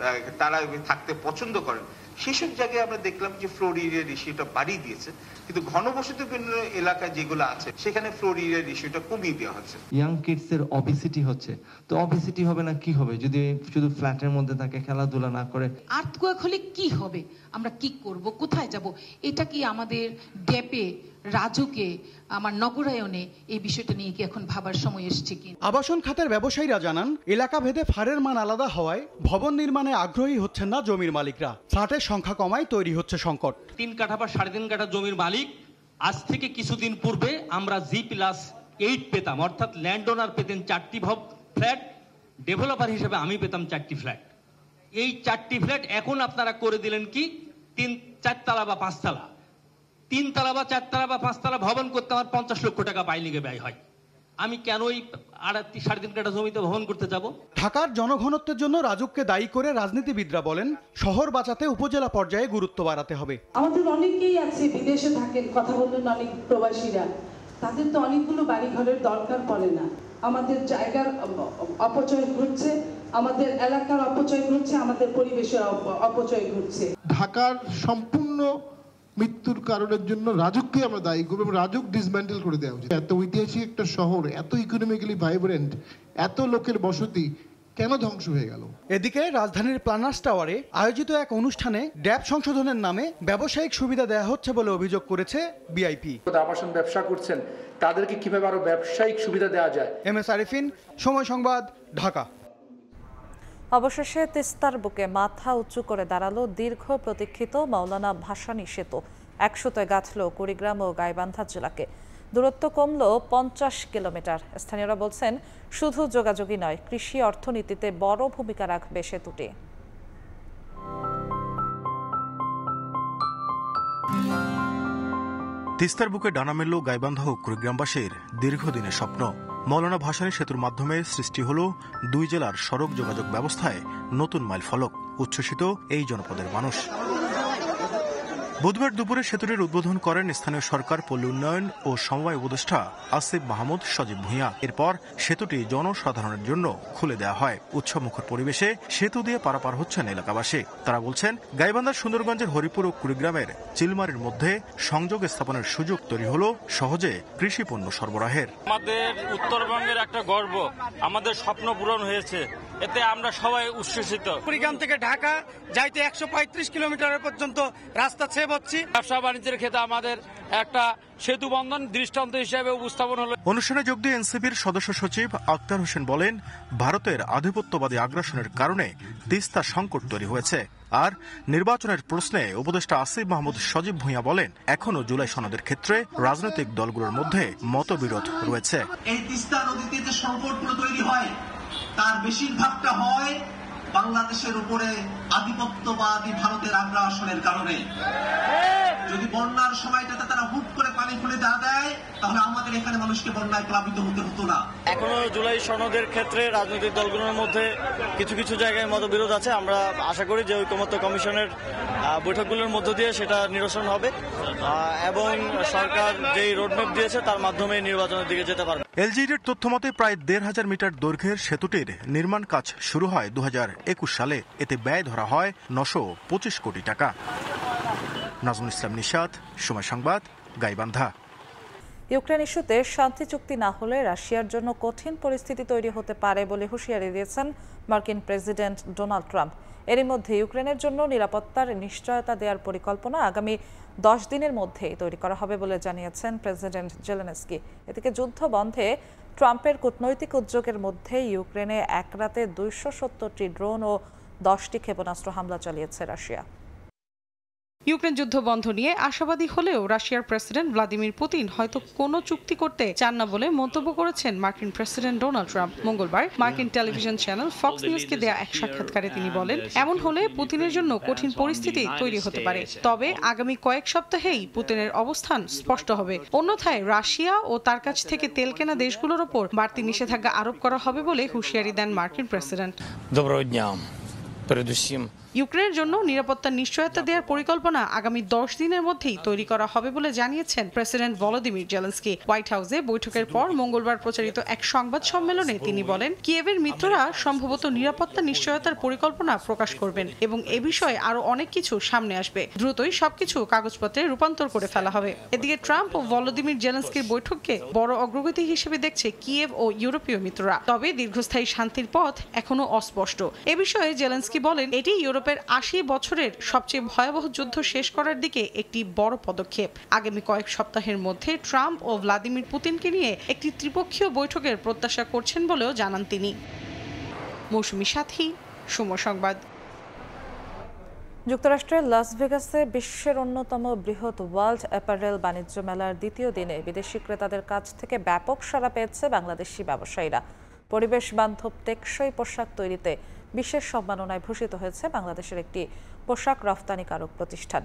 S14: তারা থাকতে পছন্দ করেন, সেসব জায়গায় আমরা দেখলাম যে ফ্লোর এরিয়া রেশিওটা বাড়িয়ে দিয়েছে, কিন্তু ঘনবসতিপূর্ণ এলাকায় যেগুলো আছে সেখানে ফ্লোর এরিয়া রেশিওটা কমিয়ে দেওয়া হচ্ছে।
S15: ইয়াং কিডস এর অবেসিটি হচ্ছে, তো অবেসিটি হবে না কি হবে যদি শুধু ফ্ল্যাটের মধ্যে থাকে, খেলাধুলা না করে?
S27: আর্থকোয়েক হলে কি হবে, আমরা কি করব, কোথায় যাব? এটা কি আমাদের ড্যাপে, রাজুকে, আমার নগরায়নে এই বিষয়টা নিয়ে কি এখন ভাবার সময় এসেছে কি?
S12: আবাসন খাতের ব্যবসায়ীরা জানান, এলাকা ভেদে ফারের মান আলাদা হওয়ায় ভবন নির্মাণে আগ্রহী হচ্ছেন না জমির মালিকরা। ফ্ল্যাটের সংখ্যা কমায় তৈরি হচ্ছে সংকট।
S28: 3 কাঠা বা 3.5 কাঠা জমির মালিক আজ থেকে কিছুদিন পূর্বে আমরা G+8 পেতাম, অর্থাৎ ল্যান্ড ওনার পেতেন 4টি ফ্ল্যাট, ডেভেলপার হিসেবে আমি পেতাম 4টি ফ্ল্যাট। এই 4টি ফ্ল্যাট এখন আপনারা করে দিলেন কি 4 তলা বা 5 তলা। 3 তলা বা 4 তলা বা 5 তলা ভবন করতে আমার 50 লক্ষ টাকা বাইলিগে ব্যয় হয়। আমি কেন ওই 3.5 কাঠা জমিতে ভবন করতে যাব?
S12: ঢাকার জনঘনত্বের জন্য রাজুককে দায়ী করে রাজনীতিবিদরা বলেন শহর বাঁচাতে উপজেলা পর্যায়ে গুরুত্ব বাড়াতে হবে।
S5: আমাদের অনেকেই আছে বিদেশে থাকেন, কথা বললেন অনেক প্রবাসীরা, তাদের তো অনেকগুলো বাড়িঘরের দরকার পড়ে না। আমাদের জায়গার অপচয় ঘটছে, আমাদের এলাকার অপচয় ঘটছে, আমাদের পরিবেশের অপচয় ঘটছে।
S16: ঢাকার সম্পূর্ণ মৃত্যুর কারণের জন্য রাজুককে আমরা দায়ী করব এবং রাজুক ডিসম্যান্টেল করে দেওয়া উচিত। এত ঐতিহাসিক একটা শহর, এত ইকোনমিক্যালি ভাইব্রেন্ট, এত লোকের বসতি কেন ধ্বংস হয়ে গেল?
S12: এদিকে রাজধানীর প্ল্যানার্স টাওয়ারে আয়োজিত এক অনুষ্ঠানে ড্যাব সংশোধনের নামে ব্যবসায়িক সুবিধা দেওয়া হচ্ছে বলে অভিযোগ করেছে বিআইপি।
S17: আবাসন ব্যবসা করছেন তাদেরকে কিভাবে আরো ব্যবসায়িক সুবিধা দেওয়া যায়।
S12: MS আরিফিন, সময় সংবাদ, ঢাকা।
S1: অবশেষে তিস্তার বুকে মাথা উঁচু করে দাঁড়ালো দীর্ঘ প্রতীক্ষিত মাওলানা ভাসানী সেতু। 100 গাঁথল কুড়িগ্রাম ও গাইবান্ধা জেলাকে। দূরত্ব কমল 50 কিলোমিটার। স্থানীয়রা বলছেন শুধু যোগাযোগই নয়, কৃষি অর্থনীতিতে বড় ভূমিকা রাখবে সেতুটি।
S18: তিস্তার বুকে ডানা মেলল গাইবান্ধা ও কুড়িগ্রামবাসীর দীর্ঘদিনের স্বপ্ন। মাওলানা ভাসানী সেতুর মাধ্যমে সৃষ্টি হল 2 জেলার সড়ক যোগাযোগ ব্যবস্থায় নতুন মাইলফলক। উচ্ছ্বসিত এই জনপদের মানুষ। বুধবার দুপুরে সেতুটির উদ্বোধন করেন স্থানীয় সরকার, পল্লী উন্নয়ন ও সমবায় উপদেষ্টা আসিফ মাহমুদ সজীব ভূঁইয়া। এরপর সেতুটি জনসাধারণের জন্য খুলে দেওয়া হয়। উৎসবমুখর পরিবেশে সেতু দিয়ে পারাপার হচ্ছেন এলাকাবাসী। তারা বলছেন গাইবান্ধার সুন্দরগঞ্জের হরিপুর ও কুড়িগ্রামের চিলমারির মধ্যে সংযোগ স্থাপনের সুযোগ তৈরি হলো সহজে কৃষি পণ্য সরবরাহের।
S28: আমাদের উত্তরবঙ্গের একটা গর্ব, আমাদের স্বপ্ন পূরণ হয়েছে, এতে আমরা সবাই উচ্ছ্বসিত।
S20: কুড়িগ্রাম থেকে ঢাকা যাইতে 135 কিলোমিটার পর্যন্ত রাস্তা সেভ হচ্ছে।
S28: ব্যবসা বাণিজ্যের ক্ষেত্রে আমাদের একটা সেতু বন্ধন দৃষ্টান্ত হিসেবে উপস্থাপন হলো।
S18: অনুষ্ঠানে যোগ দিয়ে এনসিপির সদস্য সচিব আক্তার হোসেন বলেন, ভারতের আধিপত্যবাদী আগ্রাসনের কারণে তিস্তা সংকট তৈরি হয়েছে। আর নির্বাচনের প্রশ্নে উপদেষ্টা আসিফ মাহমুদ সজীব ভূঁইয়া বলেন, এখনো জুলাই সনদের ক্ষেত্রে রাজনৈতিক দলগুলোর মধ্যে মতবিরোধ রয়েছে।
S21: এই তিস্তা নদীতে যে সংকটগুলো তৈরি হয় তার বেশিরভাগটা হয় বাংলাদেশের উপরে আধিপত্যবাদী ভারতের আগ্রাসনের কারণে। যদি বন্যার সময়টাতে তারা হুট করে পানি খুলে দেয় তাহলে আমাদের এখানে মানুষকে বন্যায় প্লাবিত হতে হতো না।
S28: এখনো জুলাই সনদের ক্ষেত্রে রাজনৈতিক দলগুলোর মধ্যে কিছু কিছু জায়গায় মতবিরোধ আছে। আমরা আশা করি যে ঐকমত্য কমিশনের বৈঠকগুলোর মধ্য দিয়ে সেটা নিরসন হবে এবং সরকার যেই রোডম্যাপ দিয়েছে তার মাধ্যমে নির্বাচনের দিকে যেতে পারবে।
S18: এলজিডির তথ্যমতে প্রায় 1,500 মিটার দৈর্ঘ্যের সেতুটির নির্মাণ কাজ শুরু হয় 2021 সালে। এতে ব্যয় ধরা হয় 925 কোটি টাকা। নাজমুল ইসলাম নিশাত, সময় সংবাদ, গাইবান্ধা।
S1: ইউক্রেন ইস্যুতে শান্তি চুক্তি না হলে রাশিয়ার জন্য কঠিন পরিস্থিতি তৈরি হতে পারে বলে হুঁশিয়ারি দিয়েছেন মার্কিন প্রেসিডেন্ট ডোনাল্ড ট্রাম্প। এরই মধ্যে ইউক্রেনের জন্য নিরাপত্তার নিশ্চয়তা দেওয়ার পরিকল্পনা আগামী 10 দিনের মধ্যেই তৈরি করা হবে বলে জানিয়েছেন প্রেসিডেন্ট জেলেনস্কি। এদিকে যুদ্ধ বন্ধে ট্রাম্পের কূটনৈতিক উদ্যোগের মধ্যে ইউক্রেনে এক রাতে 270টি ড্রোন ও 10টি ক্ষেপণাস্ত্র হামলা চালিয়েছে রাশিয়া।
S22: ইউক্রেন যুদ্ধ বন্ধ নিয়ে আশাবাদী হলেও রাশিয়ার প্রেসিডেন্ট ভ্লাদিমির পুতিন হয়তো কোনো চুক্তি করতে চান না বলে মন্তব্য করেছেন মার্কিন প্রেসিডেন্ট ডোনাল্ড ট্রাম্প। মঙ্গলবার মার্কিন টেলিভিশন চ্যানেল ফক্স নিউজকে দেয়া এক সাক্ষাৎকারে তিনি বলেন, এমন হলে পুতিনের জন্য কঠিন পরিস্থিতি তৈরি হতে পারে। তবে আগামী কয়েক সপ্তাহেই পুতিনের অবস্থান স্পষ্ট হবে। অন্যথায় রাশিয়া ও তার কাছ থেকে তেল কেনা দেশগুলোর ওপর বাড়তি নিষেধাজ্ঞা আরোপ করা হবে বলে হুঁশিয়ারি দেন মার্কিন প্রেসিডেন্ট। ইউক্রেনের জন্য নিরাপত্তার নিশ্চয়তা দেওয়ার পরিকল্পনা আগামী 10 দিনের মধ্যেই তৈরি করা হবে বলে জানিয়েছেন প্রেসিডেন্ট ভলোদিমির জেলেনস্কি। হোয়াইট হাউসে বৈঠকের পর মঙ্গলবার প্রচারিত এক সংবাদ সম্মেলনে তিনি বলেন, কিয়েভের মিত্ররা সম্ভবত নিরাপত্তা নিশ্চয়তার পরিকল্পনা প্রকাশ করবেন এবং এ বিষয়ে আরো অনেক কিছু সামনে আসবে। দ্রুতই সবকিছু কাগজপত্রে রূপান্তর করে ফেলা হবে। এদিকে ট্রাম্প ও ভলোদিমির জেলেনস্কির বৈঠককে বড় অগ্রগতি হিসেবে দেখছে কিয়েভ ও ইউরোপীয় মিত্ররা। তবে দীর্ঘস্থায়ী শান্তির পথ এখনো অস্পষ্ট। এ বিষয়ে জেলেনস্কি বলেন, এটি ইউরোপের 80 বছরের সবচেয়ে ভয়াবহ যুদ্ধ শেষ করার দিকে একটি বড় পদক্ষেপ। আগামী কয়েক সপ্তাহের মধ্যে ট্রাম্প ও ভ্লাদিমির পুতিনকে নিয়ে একটি ত্রিপক্ষীয় বৈঠকের প্রত্যাশা করছেন বলেও জানান তিনি। মৌসুমী সাথী, সময় সংবাদ।
S1: যুক্তরাষ্ট্রের লাস ভেগাসে বিশ্বের অন্যতম বৃহৎ ওয়ার্ল্ড অ্যাপারেল বাণিজ্য মেলার দ্বিতীয় দিনে বিদেশি ক্রেতাদের কাছ থেকে ব্যাপক সাড়া পেয়েছে বাংলাদেশি ব্যবসায়ীরা। পরিবেশ বান্ধব টেকসই পোশাক তৈরিতে বিশেষ সম্মাননায় ভূষিত হয়েছে বাংলাদেশের একটি পোশাক রফতানিকারক প্রতিষ্ঠান।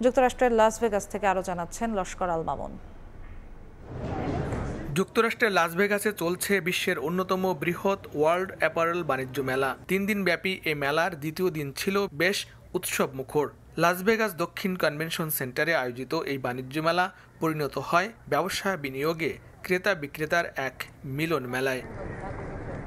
S1: যুক্তরাষ্ট্রের লাস ভেগাস থেকে আরও জানাচ্ছেন লস্কর আল মামুন।
S2: যুক্তরাষ্ট্রের লাস ভেগাসে চলছে বিশ্বের অন্যতম বৃহৎ ওয়ার্ল্ড অ্যাপারেল বাণিজ্য মেলা। 3 দিন ব্যাপী এই মেলার দ্বিতীয় দিন ছিল বেশ উৎসব মুখর। লাস ভেগাস দক্ষিণ কনভেনশন সেন্টারে আয়োজিত এই বাণিজ্য মেলা পরিণত হয় ব্যবসা বিনিয়োগে ক্রেতা বিক্রেতার এক মিলন মেলায়।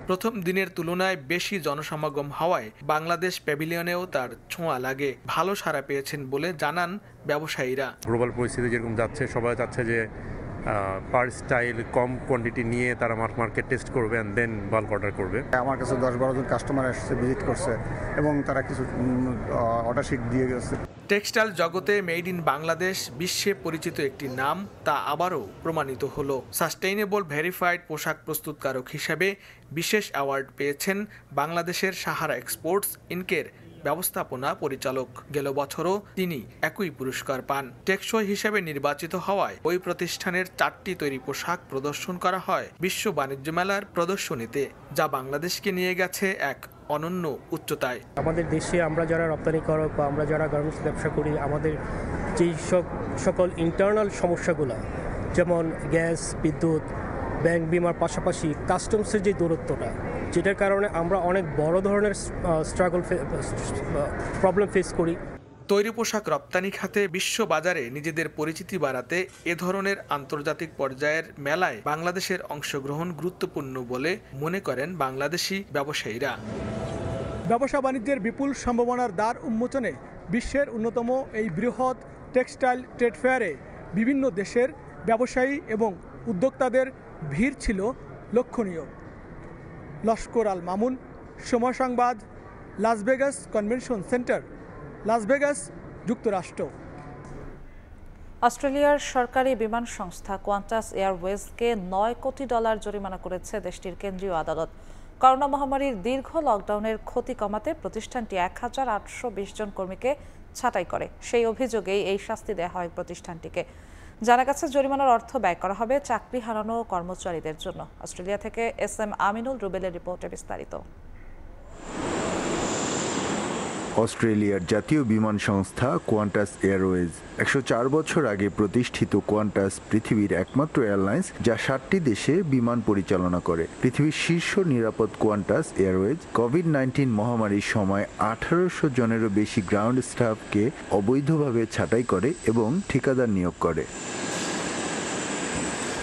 S2: প্রথম দিনের তুলনায় বেশি জনসমাগম হওয়ায় বাংলাদেশ প্যাভিলিয়নেও তার ছোঁয়া লাগে। ভালো সাড়া পেয়েছেন বলে জানান ব্যবসায়ীরা।
S3: গ্লোবাল পরিস্থিতি যেরকম যাচ্ছে, সবাই চাচ্ছে যে পার স্টাইল কম কোয়ান্টিটি নিয়ে তারা মার্কেট টেস্ট করবে এন্ড দেন বাল্ক অর্ডার করবে।
S4: আমার কাছে 10-12 জন কাস্টমার এসেছে, ভিজিট করছে এবং তারা কিছু অর্ডার শিট দিয়ে গেছে।
S2: টেক্সটাইল জগতে মেড ইন বাংলাদেশ বিশ্বে পরিচিত একটি নাম, তা আবারও প্রমাণিত হলো। সাস্টেইনেবল ভেরিফাইড পোশাক প্রস্তুতকারক হিসেবে বিশেষ অ্যাওয়ার্ড পেয়েছেন বাংলাদেশের সাহারা এক্সপোর্টস ইনকের ব্যবস্থাপনা পরিচালক। গেল বছরও তিনি একই পুরস্কার পান। টেকসই হিসেবে নির্বাচিত হওয়ায় ওই প্রতিষ্ঠানের 4টি তৈরি পোশাক প্রদর্শন করা হয় বিশ্ব বাণিজ্য মেলার প্রদর্শনীতে, যা বাংলাদেশকে নিয়ে গেছে এক অনন্য উচ্চতায়।
S6: আমাদের দেশে আমরা যারা রপ্তানিকারক বা আমরা যারা গার্মেন্টস ব্যবসা করি, আমাদের যেই সকল ইন্টারনাল সমস্যাগুলো, যেমন গ্যাস, বিদ্যুৎ, ব্যাংক বিমার পাশাপাশি কাস্টমসের যে দূরত্বটা, যেটার কারণে আমরা অনেক বড় ধরনের প্রবলেম ফেস করি।
S2: তৈরি পোশাক রপ্তানি খাতে বিশ্ব বাজারে নিজেদের পরিচিতি বাড়াতে এ ধরনের আন্তর্জাতিক পর্যায়ের মেলায় বাংলাদেশের অংশগ্রহণ গুরুত্বপূর্ণ বলে মনে করেন বাংলাদেশি ব্যবসায়ীরা।
S9: ব্যবসা বাণিজ্যের বিপুল সম্ভাবনার দ্বার উন্মোচনে বিশ্বের অন্যতম এই বৃহৎ টেক্সটাইল ট্রেড ফেয়ারে বিভিন্ন দেশের ব্যবসায়ী এবং উদ্যোক্তাদের ভিড় ছিল লক্ষণীয়। লস্কর আল Mamun, Somoy Sangbad, Las Vegas convention center, Las Vegas, যুক্তরাষ্ট্র।
S1: অস্ট্রেলিয়ার সরকারি বিমান সংস্থা কোয়ান্টাস এয়ারওয়েজকে $9 কোটি জরিমানা করেছে দেশটির কেন্দ্রীয় আদালত। করোনা মহামারীর দীর্ঘ লকডাউনের ক্ষতি কমাতে প্রতিষ্ঠানটি 1820 জন কর্মীকে ছাঁটাই করে। সেই অভিযোগেই এই শাস্তি দেওয়া হয় প্রতিষ্ঠানটিকে। জানা গেছে জরিমানার অর্থ ব্যয় করা হবে চাকরি হারানো কর্মচারীদের জন্য। অস্ট্রেলিয়া থেকে SM আমিনুল রুবেলের রিপোর্টে বিস্তারিত।
S13: অস্ট্রেলিয়ার জাতীয় বিমান সংস্থা কোয়ান্টাস এয়ারওয়েজ 104 বছর আগে প্রতিষ্ঠিত। কোয়ান্টাস পৃথিবীর একমাত্র এয়ারলাইন্স যা 7টি দেশে বিমান পরিচালনা করে। পৃথিবীর শীর্ষ নিরাপদ কোয়ান্টাস এয়ারওয়েজ কোভিড-19 মহামারীর সময় 1800 জনেরও বেশি গ্রাউন্ড স্টাফকে অবৈধভাবে ছাঁটাই করে এবং ঠিকাদার নিয়োগ করে।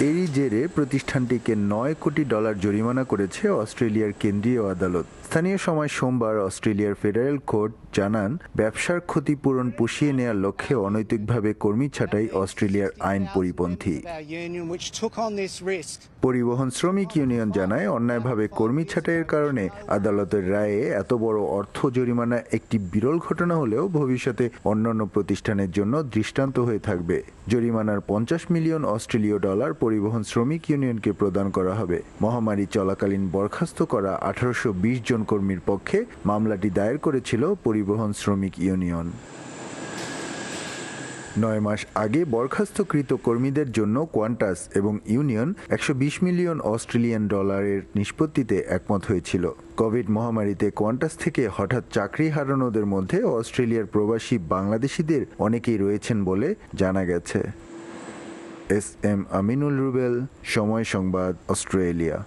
S13: এরই জেরে প্রতিষ্ঠানটিকে $9 কোটি জরিমানা করেছে অস্ট্রেলিয়ার কেন্দ্রীয় আদালত। স্থানীয় সময় সোমবার অস্ট্রেলিয়ার ফেডারেল কোর্ট জানান, ব্যবসার ক্ষতিপূরণ পুষিয়ে নেওয়ার লক্ষ্যে অনৈতিকভাবে কর্মী ছাঁটাই অস্ট্রেলিয়ার আইন পরিপন্থী। পরিবহন শ্রমিক ইউনিয়ন জানায়, অন্যায়ভাবে কর্মী ছাঁটাইয়ের কারণে আদালতের রায়ে এত বড় অর্থ জরিমানা একটি বিরল ঘটনা হলেও ভবিষ্যতে অন্যান্য প্রতিষ্ঠানের জন্য দৃষ্টান্ত হয়ে থাকবে। জরিমানার $50 মিলিয়ন অস্ট্রেলীয় ডলার পরিবহন শ্রমিক ইউনিয়নকে প্রদান করা হবে। মহামারী চলাকালীন বরখাস্ত করা 1820 জন কর্মীর পক্ষে মামলাটি দায়ের করেছিল পরিবহন শ্রমিক ইউনিয়ন। 9 মাস আগে বরখাস্তকৃত কর্মীদের জন্য কোয়ান্টাস এবং ইউনিয়ন $120 মিলিয়ন অস্ট্রেলিয়ান ডলারের নিষ্পত্তিতে একমত হয়েছিল। কোভিড মহামারীতে কোয়ান্টাস থেকে হঠাৎ চাকরি হারানোদের মধ্যে অস্ট্রেলিয়ার প্রবাসী বাংলাদেশিদের অনেকেই রয়েছেন বলে জানা গেছে। SM আমিনুল রুবেল, সময় সংবাদ, অস্ট্রেলিয়া।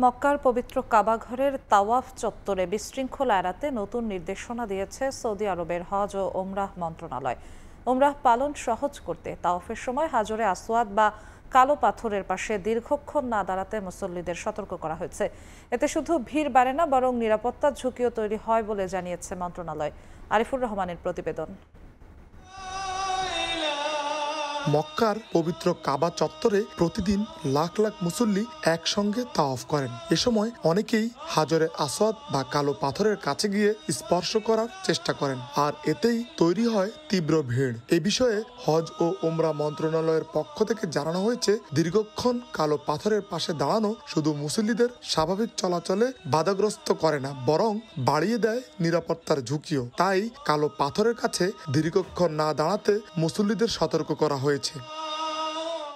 S1: মক্কার পবিত্র কাবা ঘরের তাওয়াফ চত্বরে বিশৃঙ্খলা এড়াতে নতুন নির্দেশনা দিয়েছে সৌদি আরবের হজ ও ওমরাহ মন্ত্রণালয়। ওমরাহ পালন সহজ করতে তাওয়াফের সময় হাজরে আসওয়াদ বা কালো পাথরের পাশে দীর্ঘক্ষণ না দাঁড়াতে মুসল্লিদের সতর্ক করা হয়েছে। এতে শুধু ভিড় বাড়ে না, বরং নিরাপত্তার ঝুঁকিও তৈরি হয় বলে জানিয়েছে মন্ত্রণালয়। আরিফুর রহমানের প্রতিবেদন।
S19: মক্কার পবিত্র কাবা চত্বরে প্রতিদিন লাখ লাখ মুসল্লি একসঙ্গে তাওয়াফ করেন। এ সময় অনেকেই হাজরে আসওয়াদ বা কালো পাথরের কাছে গিয়ে স্পর্শ করার চেষ্টা করেন, আর এতেই তৈরি হয় তীব্র ভিড়। এ বিষয়ে হজ ও ওমরা মন্ত্রণালয়ের পক্ষ থেকে জানানো হয়েছে, দীর্ঘক্ষণ কালো পাথরের পাশে দাঁড়ানো শুধু মুসল্লিদের স্বাভাবিক চলাচলে বাধাগ্রস্ত করে না, বরং বাড়িয়ে দেয় নিরাপত্তার ঝুঁকিও। তাই কালো পাথরের কাছে দীর্ঘক্ষণ না দাঁড়াতে মুসল্লিদের সতর্ক করা হয়েছে।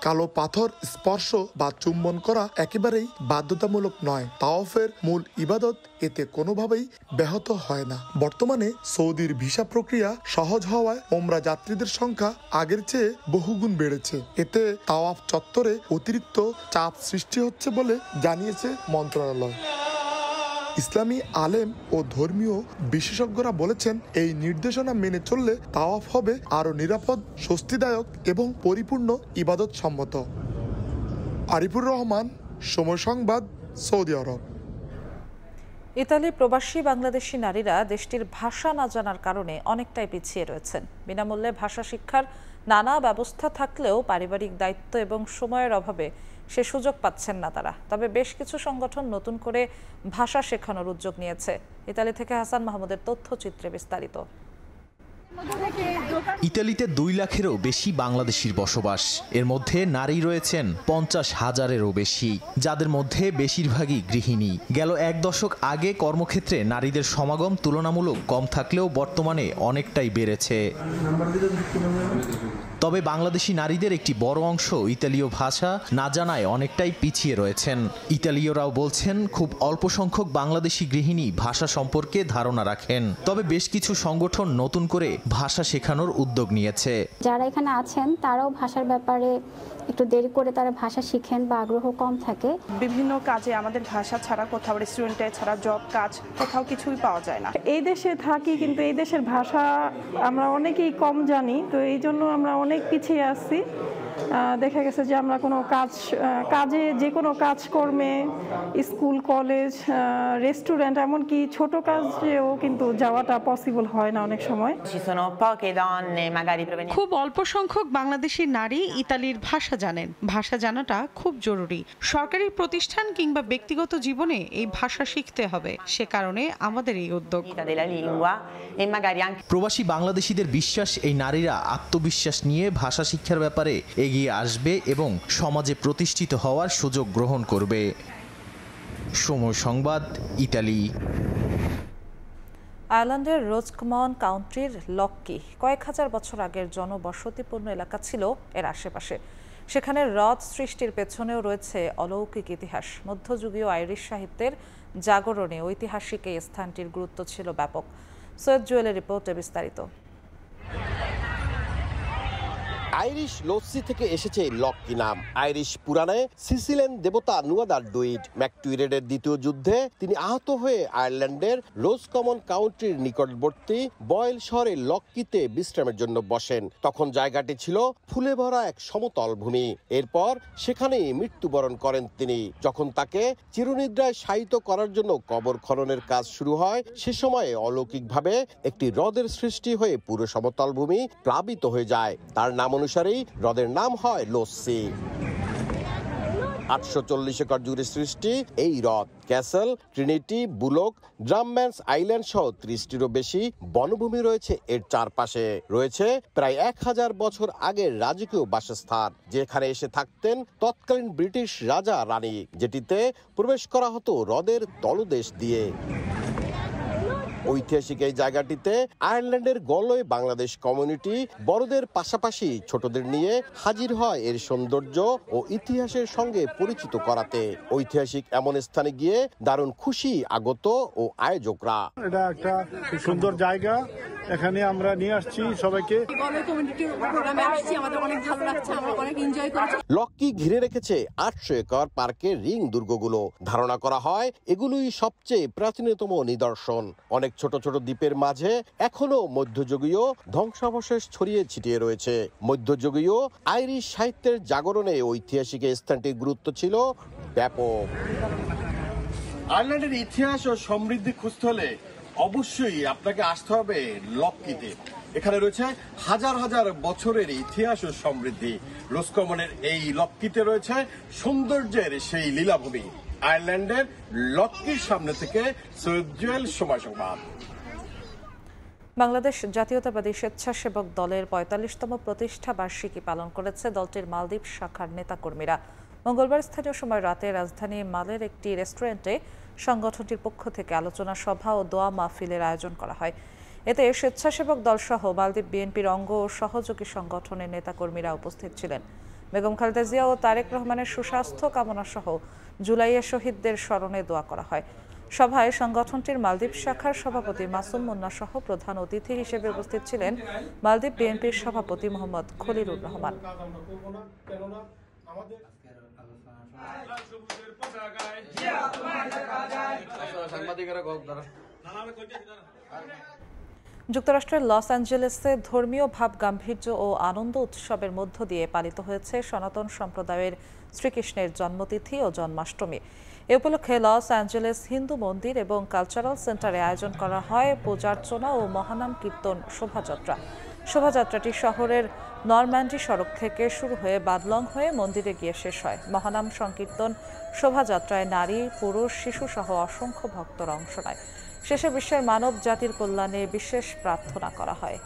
S19: কালো পাথর স্পর্শ বা চুম্বন করা একেবারেই বাধ্যতামূলক নয়। তাওয়াফের মূল ইবাদত এতে কোনোভাবেই ব্যাহত হয় না। বর্তমানে সৌদির ভিসা প্রক্রিয়া সহজ হওয়ায় ওমরা যাত্রীদের সংখ্যা আগের চেয়ে বহুগুণ বেড়েছে। এতে তাওয়াফ চত্বরে অতিরিক্ত চাপ সৃষ্টি হচ্ছে বলে জানিয়েছে মন্ত্রণালয়। ইসলামী আলেম ও ধর্মীয় বিশেষজ্ঞরা বলেছেন, এই নির্দেশনা মেনে চললে তাওয়াফ হবে আরো নিরাপদ, স্বস্তিদায়ক এবং পরিপূর্ণ ইবাদত সম্মত। আরিফুর রহমান, সময় সংবাদ, সৌদি আরব।
S1: ইতালি প্রবাসী বাংলাদেশি নারীরা দেশটির ভাষা না জানার কারণে অনেকটাই পিছিয়ে রয়েছেন। বিনামূল্যে ভাষা শিক্ষার নানা ব্যবস্থা থাকলেও পারিবারিক দায়িত্ব এবং সময়ের অভাবে সে সুযোগ পাচ্ছেন না তারা। তবে বেশ কিছু সংগঠন নতুন করে ভাষা শেখানোর উদ্যোগ নিয়েছে। ইতালি থেকে হাসান মাহমুদের তথ্যচিত্রে বিস্তারিত।
S7: ইতালিতে 2 লাখেরও বেশি বাংলাদেশির বসবাস। এর মধ্যে নারী রয়েছেন 50,000-এরও বেশি, যাদের মধ্যে বেশিরভাগই গৃহিণী। গেল 1 দশক আগে কর্মক্ষেত্রে নারীদের সমাগম তুলনামূলক কম থাকলেও বর্তমানে অনেকটাই বেড়েছে। তবে বাংলাদেশি নারীদের একটি বড় অংশ ইতালীয় ভাষা না জানায় অনেকটাই পিছিয়ে রয়েছেন। ইতালীয়রাও বলছেন, খুব অল্প সংখ্যক বাংলাদেশি গৃহিণী ভাষা সম্পর্কে ধারণা রাখেন। তবে বেশ কিছু সংগঠন নতুন করে ভাষা শেখানোর উদ্যোগ নিয়েছে।
S8: যারা এখানে আছেন তারাও ভাষার ব্যাপারে একটু দেরি করে তারা ভাষা শিখেন বা আগ্রহ কম থাকে।
S10: বিভিন্ন কাজে আমাদের ভাষা ছাড়া কোথাও রেস্টুরেন্টে ছাড়া জব কাজ কোথাও কিছুই পাওয়া যায় না। এই দেশে থাকি কিন্তু এই দেশের ভাষা আমরা অনেকেই কম জানি, তো এই জন্য আমরা অনেক পিছিয়ে আসছি। দেখা গেছে যে আমরা কোনো কাজে যে কোনো কাজকর্মে, স্কুল, কলেজ, রেস্টুরেন্ট, এমনকি ছোট কাজেও কিন্তু যাওয়াটা পসিবল হয় না অনেক সময়।
S22: খুব অল্প সংখ্যক বাংলাদেশি নারী ইতালির ভাষা জানেন। ভাষা জানাটা খুব জরুরি। সরকারি প্রতিষ্ঠান কিংবা ব্যক্তিগত জীবনে এই ভাষা শিখতে হবে, সে কারণে আমাদের এই উদ্যোগ।
S7: প্রবাসী বাংলাদেশিদের বিশ্বাস, এই নারীরা আত্মবিশ্বাস নিয়ে ভাষা শিক্ষার ব্যাপারে এগিয়ে আসবে এবং সমাজে প্রতিষ্ঠিত হওয়ার সুযোগ গ্রহণ করবে। সময় সংবাদ, ইতালি।
S1: আয়ারল্যান্ডের রোজকমন কাউন্টির লক্কি কয়েক হাজার বছর আগের জনবসতিপূর্ণ এলাকা ছিল এর আশেপাশে। সেখানে হ্রদ সৃষ্টির পেছনেও রয়েছে অলৌকিক ইতিহাস। মধ্যযুগীয় আইরিশ সাহিত্যের জাগরণে ঐতিহাসিক এই স্থানটির গুরুত্ব ছিল ব্যাপক। সৈয়দ জুয়েলের রিপোর্টে বিস্তারিত।
S11: আইরিশ লস্যি থেকে এসেছে লক্কি নাম। আইরিশ পুরাণে সিসিলিয়ান দেবতা নুয়াদার ডুইড ম্যাকটুইরেডের দ্বিতীয় যুদ্ধে তিনি আহত হয়ে আয়ারল্যান্ডের রোজকমন কাউন্টির নিকটবর্তী বয়েল শহরে লক্কিতে বিশ্রামের জন্য বসেন। তখন জায়গাটি ছিল ফুলে ভরা এক সমতল ভূমি। এরপর সেখানেই মৃত্যুবরণ করেন তিনি। যখন তাকে চিরনিদ্রায় শায়িত করার জন্য কবর খননের কাজ শুরু হয়, সে সময়ে অলৌকিকভাবে একটি হ্রদের সৃষ্টি হয়ে পুরো সমতল ভূমি প্লাবিত হয়ে যায়। তার নাম অনুসারেই হ্রদের নাম হয় লস্যি। 840 একর জুড়ে সৃষ্টি এই হ্রদ ক্যাসেল, ট্রিনিটি, বুলক, ড্রামম্যান্স আইল্যান্ড সহ 30টিরও বেশি বনভূমি রয়েছে এর চারপাশে। রয়েছে প্রায় 1000 বছর আগের রাজকীয় বাসস্থান, যেখানে এসে থাকতেন তৎকালীন ব্রিটিশ রাজা রানী, যেটিতে প্রবেশ করা হতো হ্রদের তলদেশ দিয়ে। ঐতিহাসিক এই জায়গাটিতে আয়ারল্যান্ডের গলওয়ে বাংলাদেশ কমিউনিটি বড়দের পাশাপাশি ছোটদের নিয়ে হাজির হয় এর সৌন্দর্য ও ইতিহাসের সঙ্গে পরিচিত করাতে। ঐতিহাসিক এমন স্থানে গিয়ে দারুণ খুশি আগত ও আয়োজকরা।
S23: এটা একটা সুন্দর জায়গা, এখানে আমরা নিয়ে আসছি সবাইকে।
S11: লক্কি ঘিরে রেখেছে 800 একর পার্কের রিং দুর্গগুলো। ধারণা করা হয় এগুলোই সবচেয়ে প্রাচীনতম নিদর্শন। অনেক ছোট ছোট দ্বীপের মাঝে এখনো মধ্যযুগীয় ধ্বংসাবশেষ ছড়িয়ে ছিটিয়ে রয়েছে। মধ্যযুগীয় আইরিশ সাহিত্যের জাগরণে ঐতিহাসিক এই স্থানটির গুরুত্ব ছিল ব্যাপক।
S24: আয়ারল্যান্ডের ইতিহাস ও সমৃদ্ধি খুঁজতে হলে অবশ্যই আপনাকে আসতে হবে লক্কিতে। এখানে রয়েছে হাজার হাজার বছরের ইতিহাস ও সমৃদ্ধি। রোজকমনের এই লক্কিতে রয়েছে সৌন্দর্যের সেই লীলাভূমি। আয়ারল্যান্ডের লক্কির সামনে থেকে সৈয়দ জুয়েল, সময় সংবাদ।
S1: বাংলাদেশ জাতীয়তাবাদী স্বেচ্ছাসেবক দলের 45তম প্রতিষ্ঠা বার্ষিকী পালন করেছে দলটির মালদ্বীপ শাখার নেতাকর্মীরা। মঙ্গলবার স্থানীয় সময় রাতে রাজধানী মালের একটি রেস্টুরেন্টে সংগঠনটির পক্ষ থেকে আলোচনা সভা ও দোয়া মাহফিলের আয়োজন করা হয়। এতে স্বেচ্ছাসেবক দলসহ মালদ্বীপ বিএনপির অঙ্গ ও সহযোগী সংগঠনের নেতাকর্মীরা উপস্থিত ছিলেন। বেগম খালেদা জিয়া ও তারেক রহমানের সুস্বাস্থ্য কামনা সহ জুলাইয়ে শহীদদের স্মরণে দোয়া করা হয়। সভায় সংগঠনটির মালদ্বীপ শাখার সভাপতি মাসুম মুন্না সহ প্রধান অতিথি হিসেবে উপস্থিত ছিলেন মালদ্বীপ বিএনপির সভাপতি মোহাম্মদ খলিলুর রহমান। যুক্তরাষ্ট্রের লস অ্যাঞ্জেলেসে ধর্মীয় ভাব গাম্ভীর্য ও আনন্দ উৎসবের মধ্য দিয়ে পালিত হয়েছে সনাতন সম্প্রদায়ের শ্রীকৃষ্ণের জন্মতিথি ও জন্মাষ্টমী। এ উপলক্ষে লস অ্যাঞ্জেলেস হিন্দু মন্দির এবং কালচারাল সেন্টারে আয়োজন করা হয় পূজার্চনা ও মহানাম কীর্তন শোভাযাত্রা। শোভাযাত্রাটি শহরের নরম্যান্ডি সড়ক থেকে শুরু হয়ে বাদলং হয়ে মন্দিরে গিয়ে শেষ হয়। মহানাম সংকীর্তন শোভাযাত্রায় নারী, পুরুষ, শিশু সহ অসংখ্য ভক্তরা অংশ নেয়। শেষে বিশ্বের মানব জাতির কল্যাণে বিশেষ প্রার্থনা করা হয়।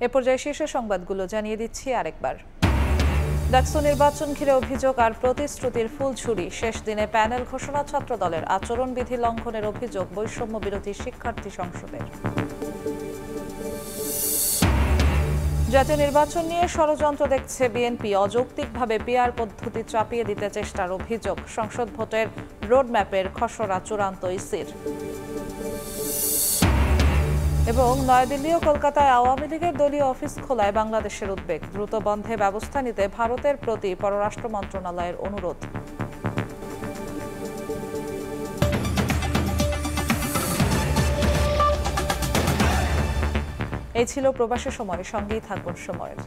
S1: এ পর্যায়ে শীর্ষ সংবাদগুলো জানিয়ে দিচ্ছি আরেকবার। ডাকসু নির্বাচন ঘিরে অভিযোগ আর প্রতিশ্রুতির ফুলঝুরি। শেষ দিনে প্যানেল ঘোষণা ছাত্রদলের আচরণবিধি লঙ্ঘনের অভিযোগ বৈষম্য বিরোধী শিক্ষার্থী সংসদের। জাতীয় নির্বাচন নিয়ে ষড়যন্ত্র দেখছে বিএনপি। অযৌক্তিকভাবে পিআর পদ্ধতি চাপিয়ে দিতে চেষ্টার অভিযোগ। সংসদ ভোটের রোডম্যাপের খসড়া চূড়ান্ত ইসির। এবং নয়াদিল্লি ও কলকাতায় আওয়ামী লীগের দলীয় অফিস খোলায় বাংলাদেশের উদ্বেগ। দ্রুত বন্ধে ব্যবস্থা নিতে ভারতের প্রতি পররাষ্ট্র মন্ত্রণালয়ের অনুরোধ। এই ছিল প্রবাসী সময়ের সঙ্গেই থাকুন সময়ের।